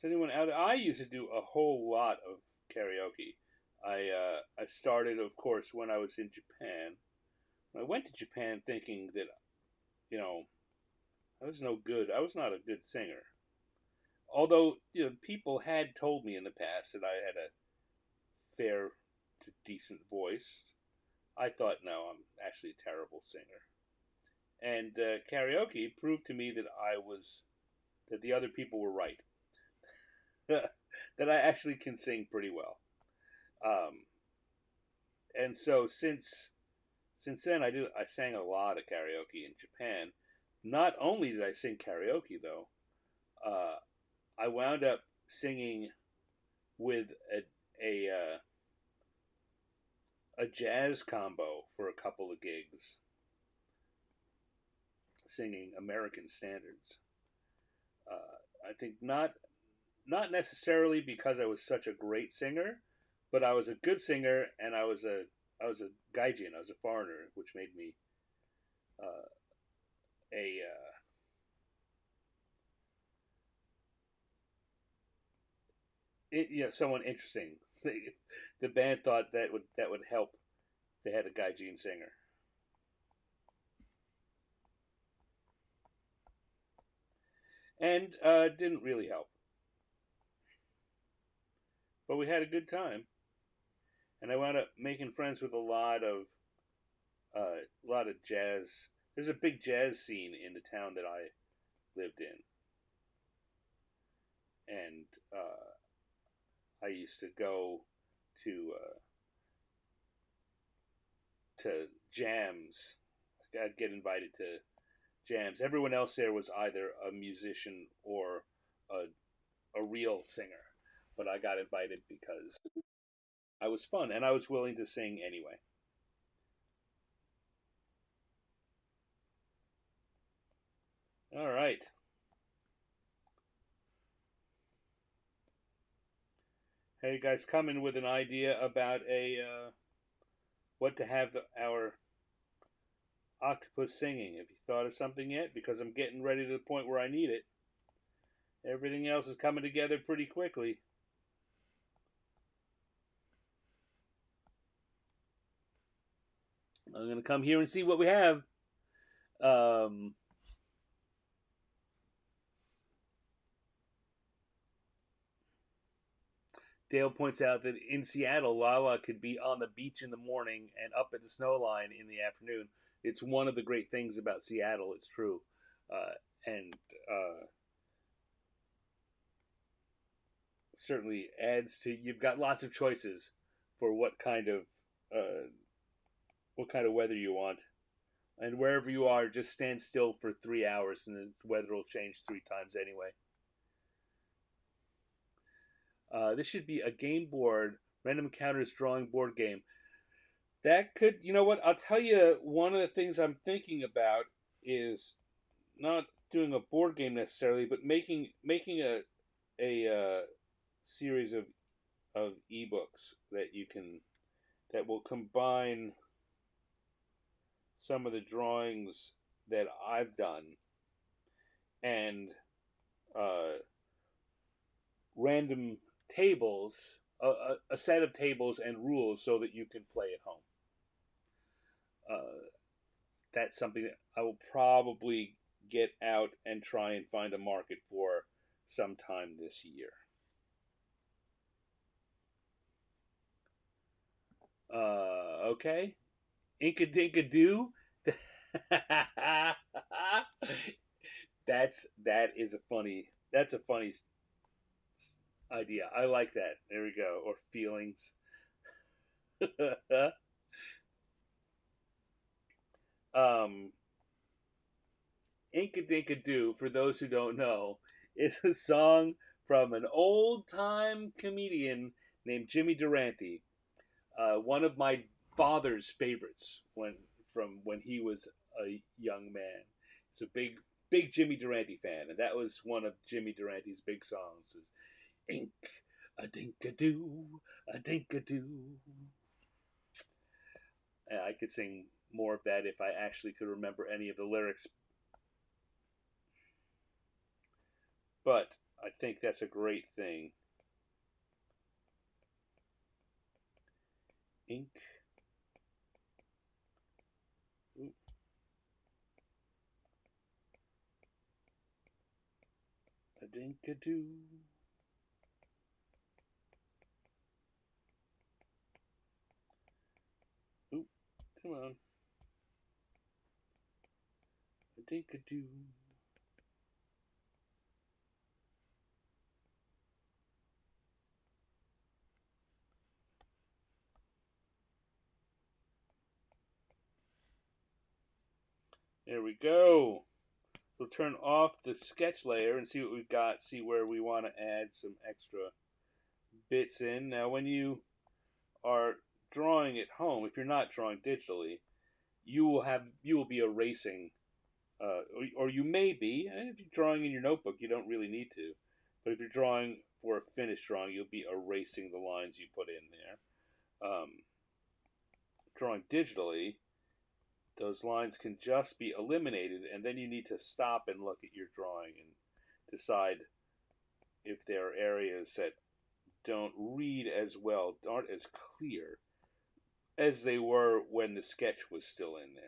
Does anyone out? I used to do a whole lot of karaoke. I started, of course, when I was in Japan, I went to Japan thinking that, you know, I was no good. I was not a good singer. Although, people had told me in the past that I had a fair to decent voice, I thought, no, I'm actually a terrible singer. And karaoke proved to me that that the other people were right. That I actually can sing pretty well. Um, and so since then, I sang a lot of karaoke in Japan. Not only did I sing karaoke though, uh, I wound up singing with a jazz combo for a couple of gigs, singing American standards. I think not necessarily because I was such a great singer, but I was a good singer, and I was a gaijin. I was a foreigner, which made me uh, a someone interesting. The band thought that would help. They had a gaijin singer, and didn't really help. But we had a good time, and I wound up making friends with a lot of jazz. There's a big jazz scene in the town that I lived in, and I used to go to jams. I'd get invited to jams. Everyone else there was either a musician or a real singer, but I got invited because I was fun and I was willing to sing anyway. All right. Hey, you guys, come in with an idea about a what to have our octopus singing. Have you thought of something yet? Because I'm getting ready to the point where I need it. Everything else is coming together pretty quickly. I'm gonna come here and see what we have. Um, Dale points out that in Seattle, Lala could be on the beach in the morning and up at the snow line in the afternoon. It's one of the great things about Seattle. It's true, uh, and certainly adds to. You've got lots of choices for uh, what kind of weather you want, and wherever you are, just stand still for 3 hours, and the weather will change 3 times anyway. This should be a game board, random encounters drawing board game. That could, you know what? I'll tell you. One of the things I'm thinking about is not doing a board game necessarily, but making a series of ebooks that will combine some of the drawings that I've done and uh, random tables, a set of tables and rules so that you can play at home. Uh, that's something that I will probably get out and try and find a market for sometime this year. Okay, Inka Dinka Doo. That's a funny idea. I like that. There we go. Or feelings. um, Inka Dinka Doo, for those who don't know, is a song from an old time comedian named Jimmy Durante. One of my father's favorites from when he was a young man. He's a big Jimmy Durante fan, and that was one of Jimmy Durante's big songs. Was Ink a dink a doo, a dink a doo. I could sing more of that if I actually could remember any of the lyrics, but I think that's a great thing. Ink A-dink-a-doo. Oop, come on. A-dink-a-doo. There we go. We'll turn off the sketch layer and see what we've got, see where we want to add some extra bits in. Now, when you are drawing at home, if you're not drawing digitally, you will be erasing, or you may be. And if you're drawing in your notebook, you don't really need to. But if you're drawing for a finished drawing, you'll be erasing the lines you put in there. Drawing digitally, those lines can just be eliminated, and then you need to stop and look at your drawing and decide if there are areas that don't read as well, aren't as clear as they were when the sketch was still in there.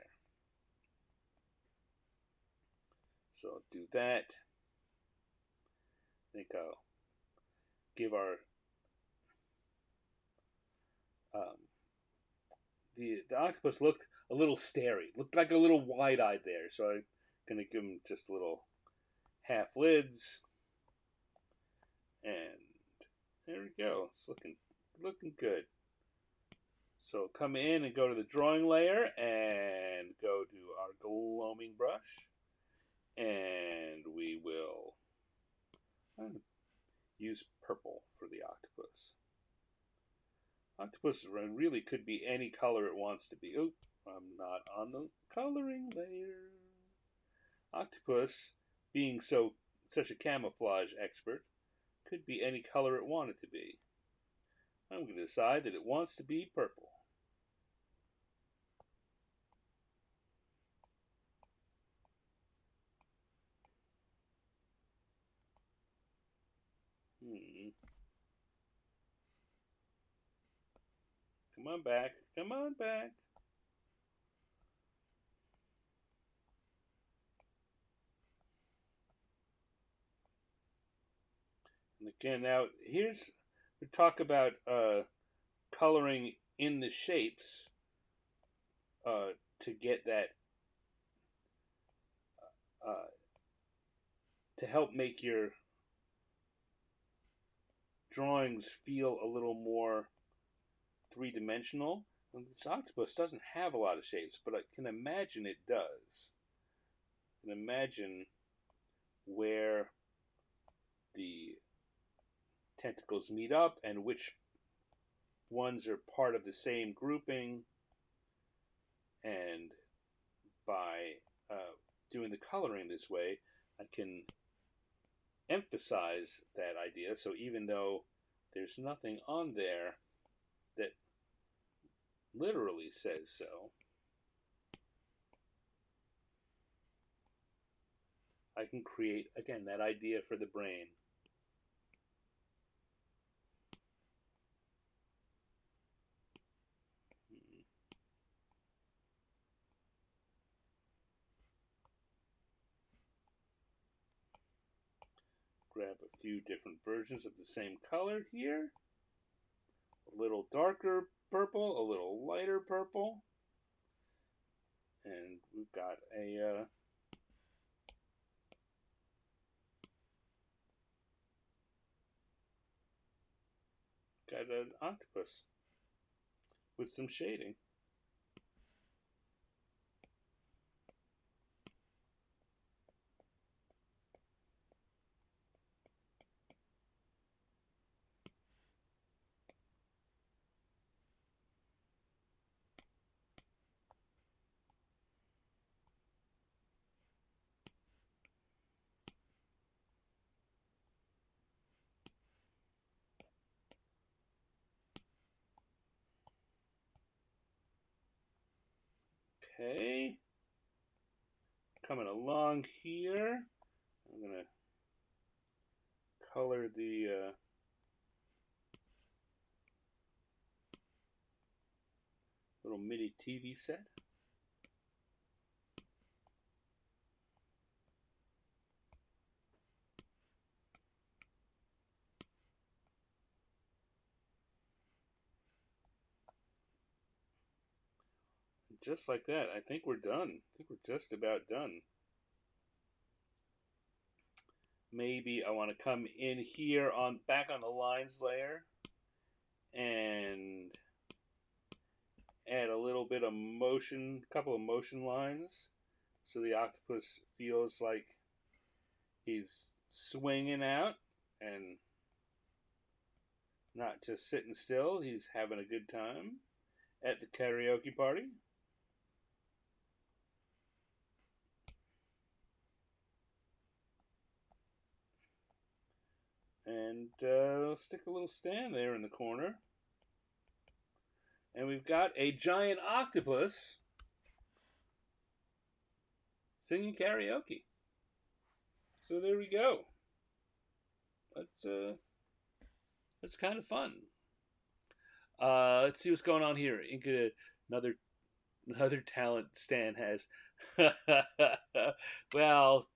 So I'll do that. I think I'll give our the octopus looked a little starey, looked like a little wide-eyed there. So I'm gonna give him just little half lids, and there we go. It's looking good. So come in and go to the drawing layer and go to our gloaming brush, and we will use purple for the octopus. Octopus really could be any color it wants to be. Oh, I'm not on the coloring layer. Octopus, being such a camouflage expert, could be any color it wanted to be. I'm going to decide that it wants to be purple. Come on back. Come on back. And again, now we talk about coloring in the shapes to get that to help make your drawings feel a little more three-dimensional. And this octopus doesn't have a lot of shapes, but I can imagine it does. I can imagine where the tentacles meet up and which ones are part of the same grouping. And by doing the coloring this way, I can emphasize that idea. So even though there's nothing on there that literally says so, I can create, again, that idea for the brain. Grab a few different versions of the same color here. A little darker purple, a little lighter purple. And we've got an octopus with some shading. Okay, coming along here, I'm going to color the little mini TV set. just like that, I think we're done. I think we're just about done. Maybe I want to come in here on back on the lines layer and add a little bit of motion, couple of motion lines, so the octopus feels like he's swinging out and not just sitting still. He's having a good time at the karaoke party. And I'll stick a little stand there in the corner. And we've got a giant octopus singing karaoke. So there we go. That's kind of fun. Let's see what's going on here. Another talent Stan has. Well,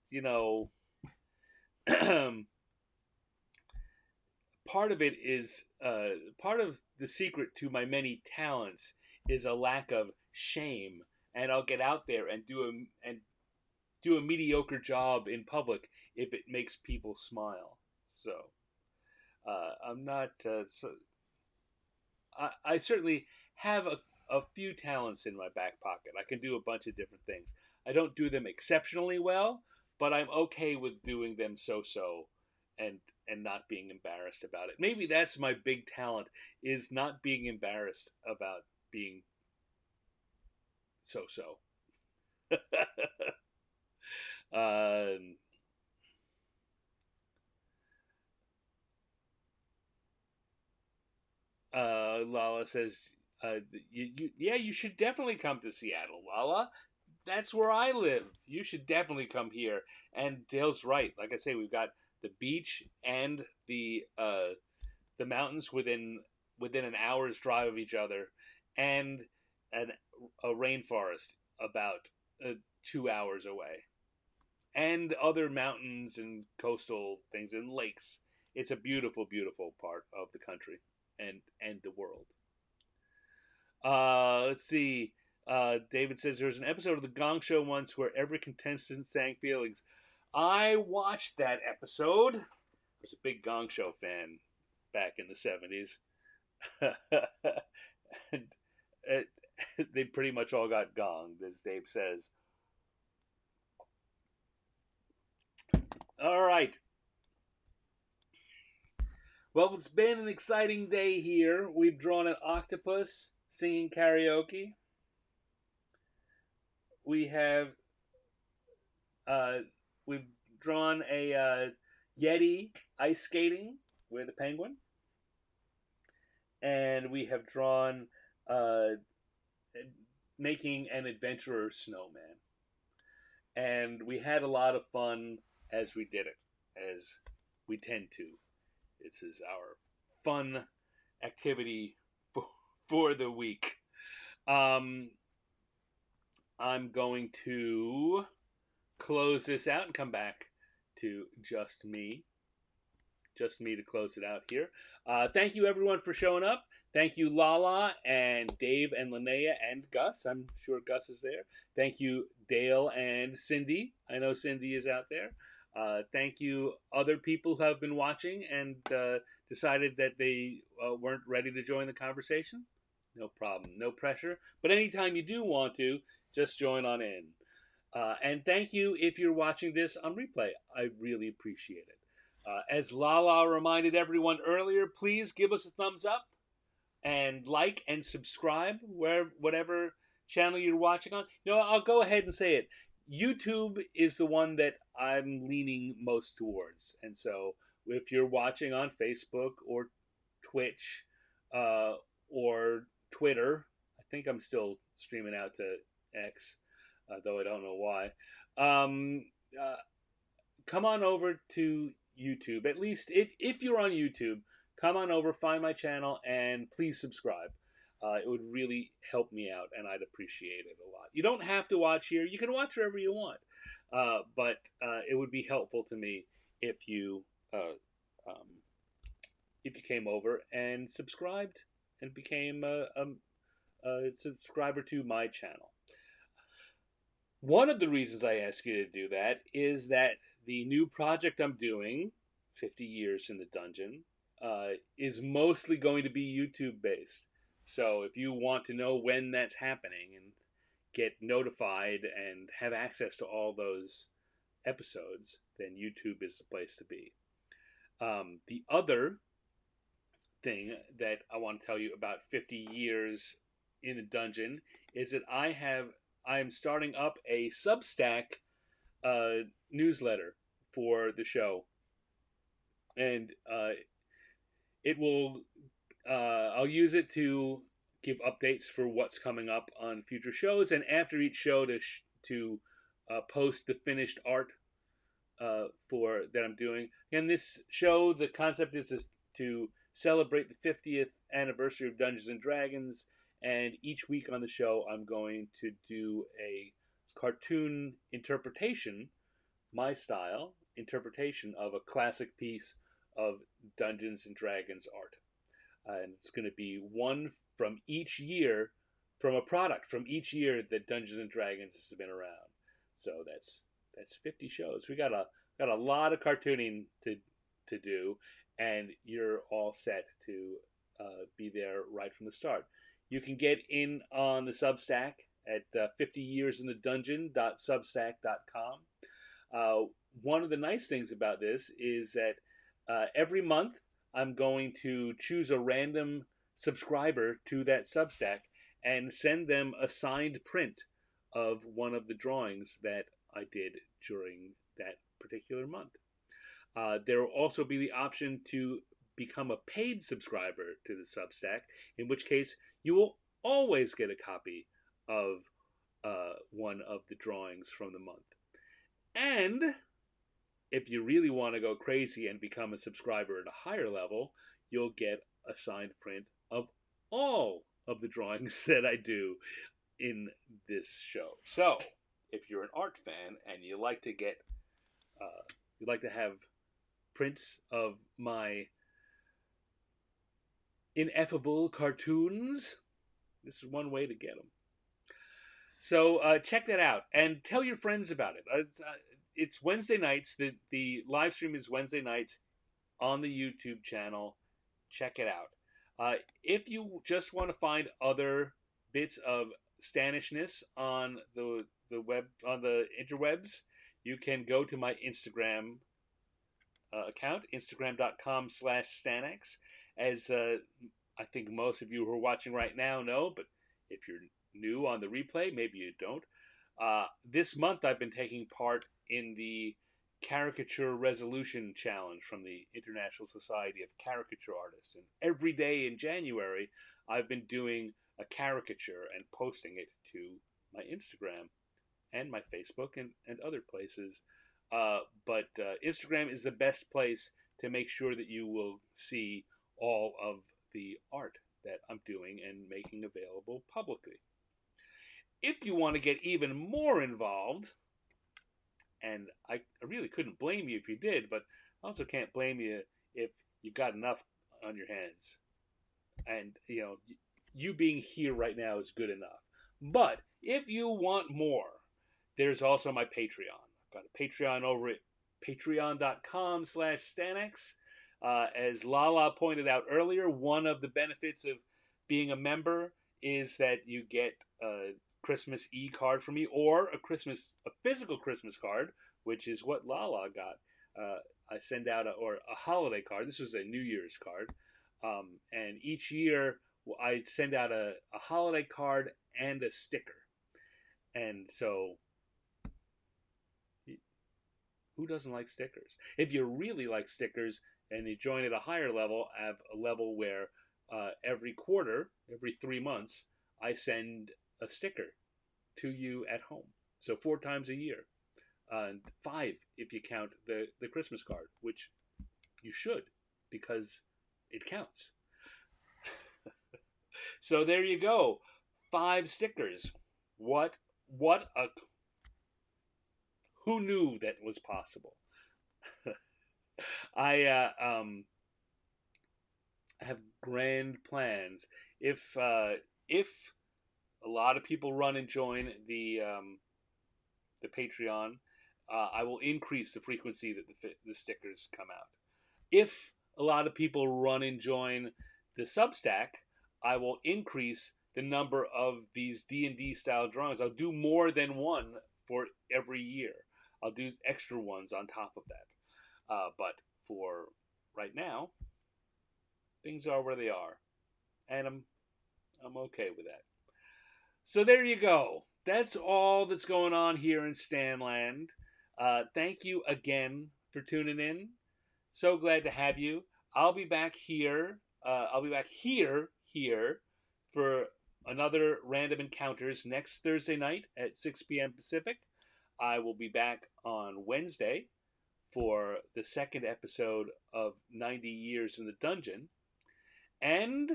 part of it is part of the secret to my many talents is a lack of shame, and I'll get out there and do a mediocre job in public if it makes people smile. So I'm not. I certainly have a few talents in my back pocket. I can do a bunch of different things. I don't do them exceptionally well, but I'm okay with doing them so and not being embarrassed about it. Maybe that's my big talent, is not being embarrassed about being so. um, Lala says, you should definitely come to Seattle, Lala. That's where I live. You should definitely come here. And Dale's right. Like I say, we've got the beach and the mountains within an hour's drive of each other, and a rainforest about 2 hours away, and other mountains and coastal things and lakes. It's a beautiful, beautiful part of the country and the world. Let's see. David says there was an episode of The Gong Show once where every contestant sang feelings. I watched that episode. I was a big Gong Show fan back in the 70s. And they pretty much all got gonged, as Dave says. All right. Well, it's been an exciting day here. We've drawn an octopus singing karaoke. We have we've drawn a Yeti Ice Skating with a penguin, and we have drawn making an adventurer snowman. And we had a lot of fun as we did it, as we tend to. This is our fun activity for the week. I'm going to close this out and come back to just me to close it out here. Thank you, everyone, for showing up. Thank you, Lala and Dave and Linnea and Gus. I'm sure Gus is there. Thank you, Dale and Cindy. I know Cindy is out there. Thank you, other people who have been watching and decided that they weren't ready to join the conversation. No problem, no pressure. But anytime you do want to, just join on in. And thank you if you're watching this on replay. I really appreciate it. As Lala reminded everyone earlier, please give us a thumbs up and like and subscribe whatever channel you're watching on. I'll go ahead and say it. YouTube is the one that I'm leaning most towards. And so if you're watching on Facebook or Twitch or Twitter, I think I'm still streaming out to X, though I don't know why. Come on over to YouTube. At least if you're on YouTube, come on over, find my channel, and please subscribe. It would really help me out, and I'd appreciate it a lot. You don't have to watch here. You can watch wherever you want. But it would be helpful to me if you came over and subscribed and became a subscriber to my channel. One of the reasons I ask you to do that is that the new project I'm doing, 50 Years in the Dungeon, is mostly going to be YouTube based. So if you want to know when that's happening and get notified and have access to all those episodes, then YouTube is the place to be. The other thing that I want to tell you about 50 Years in the Dungeon is that I am starting up a Substack newsletter for the show, and it will I'll use it to give updates for what's coming up on future shows, and after each show to post the finished art for that I'm doing. And this show, the concept is to celebrate the 50th anniversary of Dungeons and Dragons. And each week on the show, I'm going to do a cartoon interpretation, my style interpretation of a classic piece of Dungeons and Dragons art. And it's going to be one from each year, from a product from each year that Dungeons and Dragons has been around. So that's 50 shows. We got a lot of cartooning to do, and you're all set to be there right from the start. You can get in on the Substack at 50yearsinthedungeon.substack.com. One of the nice things about this is that every month I'm going to choose a random subscriber to that Substack and send them a signed print of one of the drawings that I did during that particular month. There will also be the option to become a paid subscriber to the Substack, in which case you will always get a copy of one of the drawings from the month. And if you really want to go crazy and become a subscriber at a higher level, you'll get a signed print of all of the drawings that I do in this show. So, if you're an art fan and you like to you'd like to have prints of my ineffable cartoons, this is one way to get them. So check that out and tell your friends about it. It's Wednesday nights. The live stream is Wednesday nights on the YouTube channel. Check it out. If you just want to find other bits of Stanishness on the web, on the interwebs, you can go to my Instagram account, instagram.com/Stanex. As I think most of you who are watching right now know, but if you're new on the replay, maybe you don't. This month I've been taking part in the Caricature Resolution Challenge from the International Society of Caricature Artists. And every day in January, I've been doing a caricature and posting it to my Instagram and my Facebook and other places. But Instagram is the best place to make sure that you will see all of the art that I'm doing and making available publicly. If you want to get even more involved, and I really couldn't blame you if you did, but I also can't blame you if you've got enough on your hands. And, you being here right now is good enough. But if you want more, there's also my Patreon. I've got a Patreon over at patreon.com/Stanex. As Lala pointed out earlier, one of the benefits of being a member is that you get a Christmas e-card from me, or a physical Christmas card, which is what Lala got. I send out a holiday card. This was a New Year's card. And each year I send out a holiday card and a sticker. And so, who doesn't like stickers? If you really like stickers and you join at a higher level, I have a level where every quarter, every 3 months, I send a sticker to you at home. So 4 times a year. 5 if you count the Christmas card, which you should, because it counts. So there you go. 5 stickers. Who knew that was possible? I have grand plans. If a lot of people run and join the Patreon, I will increase the frequency that the stickers come out. If a lot of people run and join the Substack, I will increase the number of these D&D style drawings. I'll do more than one for every year. I'll do extra ones on top of that. But for right now, things are where they are, and I'm okay with that. So there you go. That's all that's going on here in Stanland. Thank you again for tuning in. So glad to have you. I'll be back here. I'll be back here for another Random Encounters next Thursday night at 6 p.m. Pacific. I will be back on Wednesday for the second episode of 90 Years in the Dungeon. And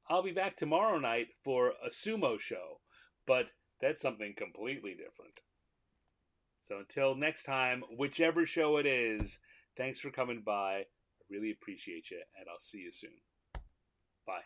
I'll be back tomorrow night for a sumo show, but that's something completely different. So until next time, whichever show it is, thanks for coming by. I really appreciate you, and I'll see you soon. Bye.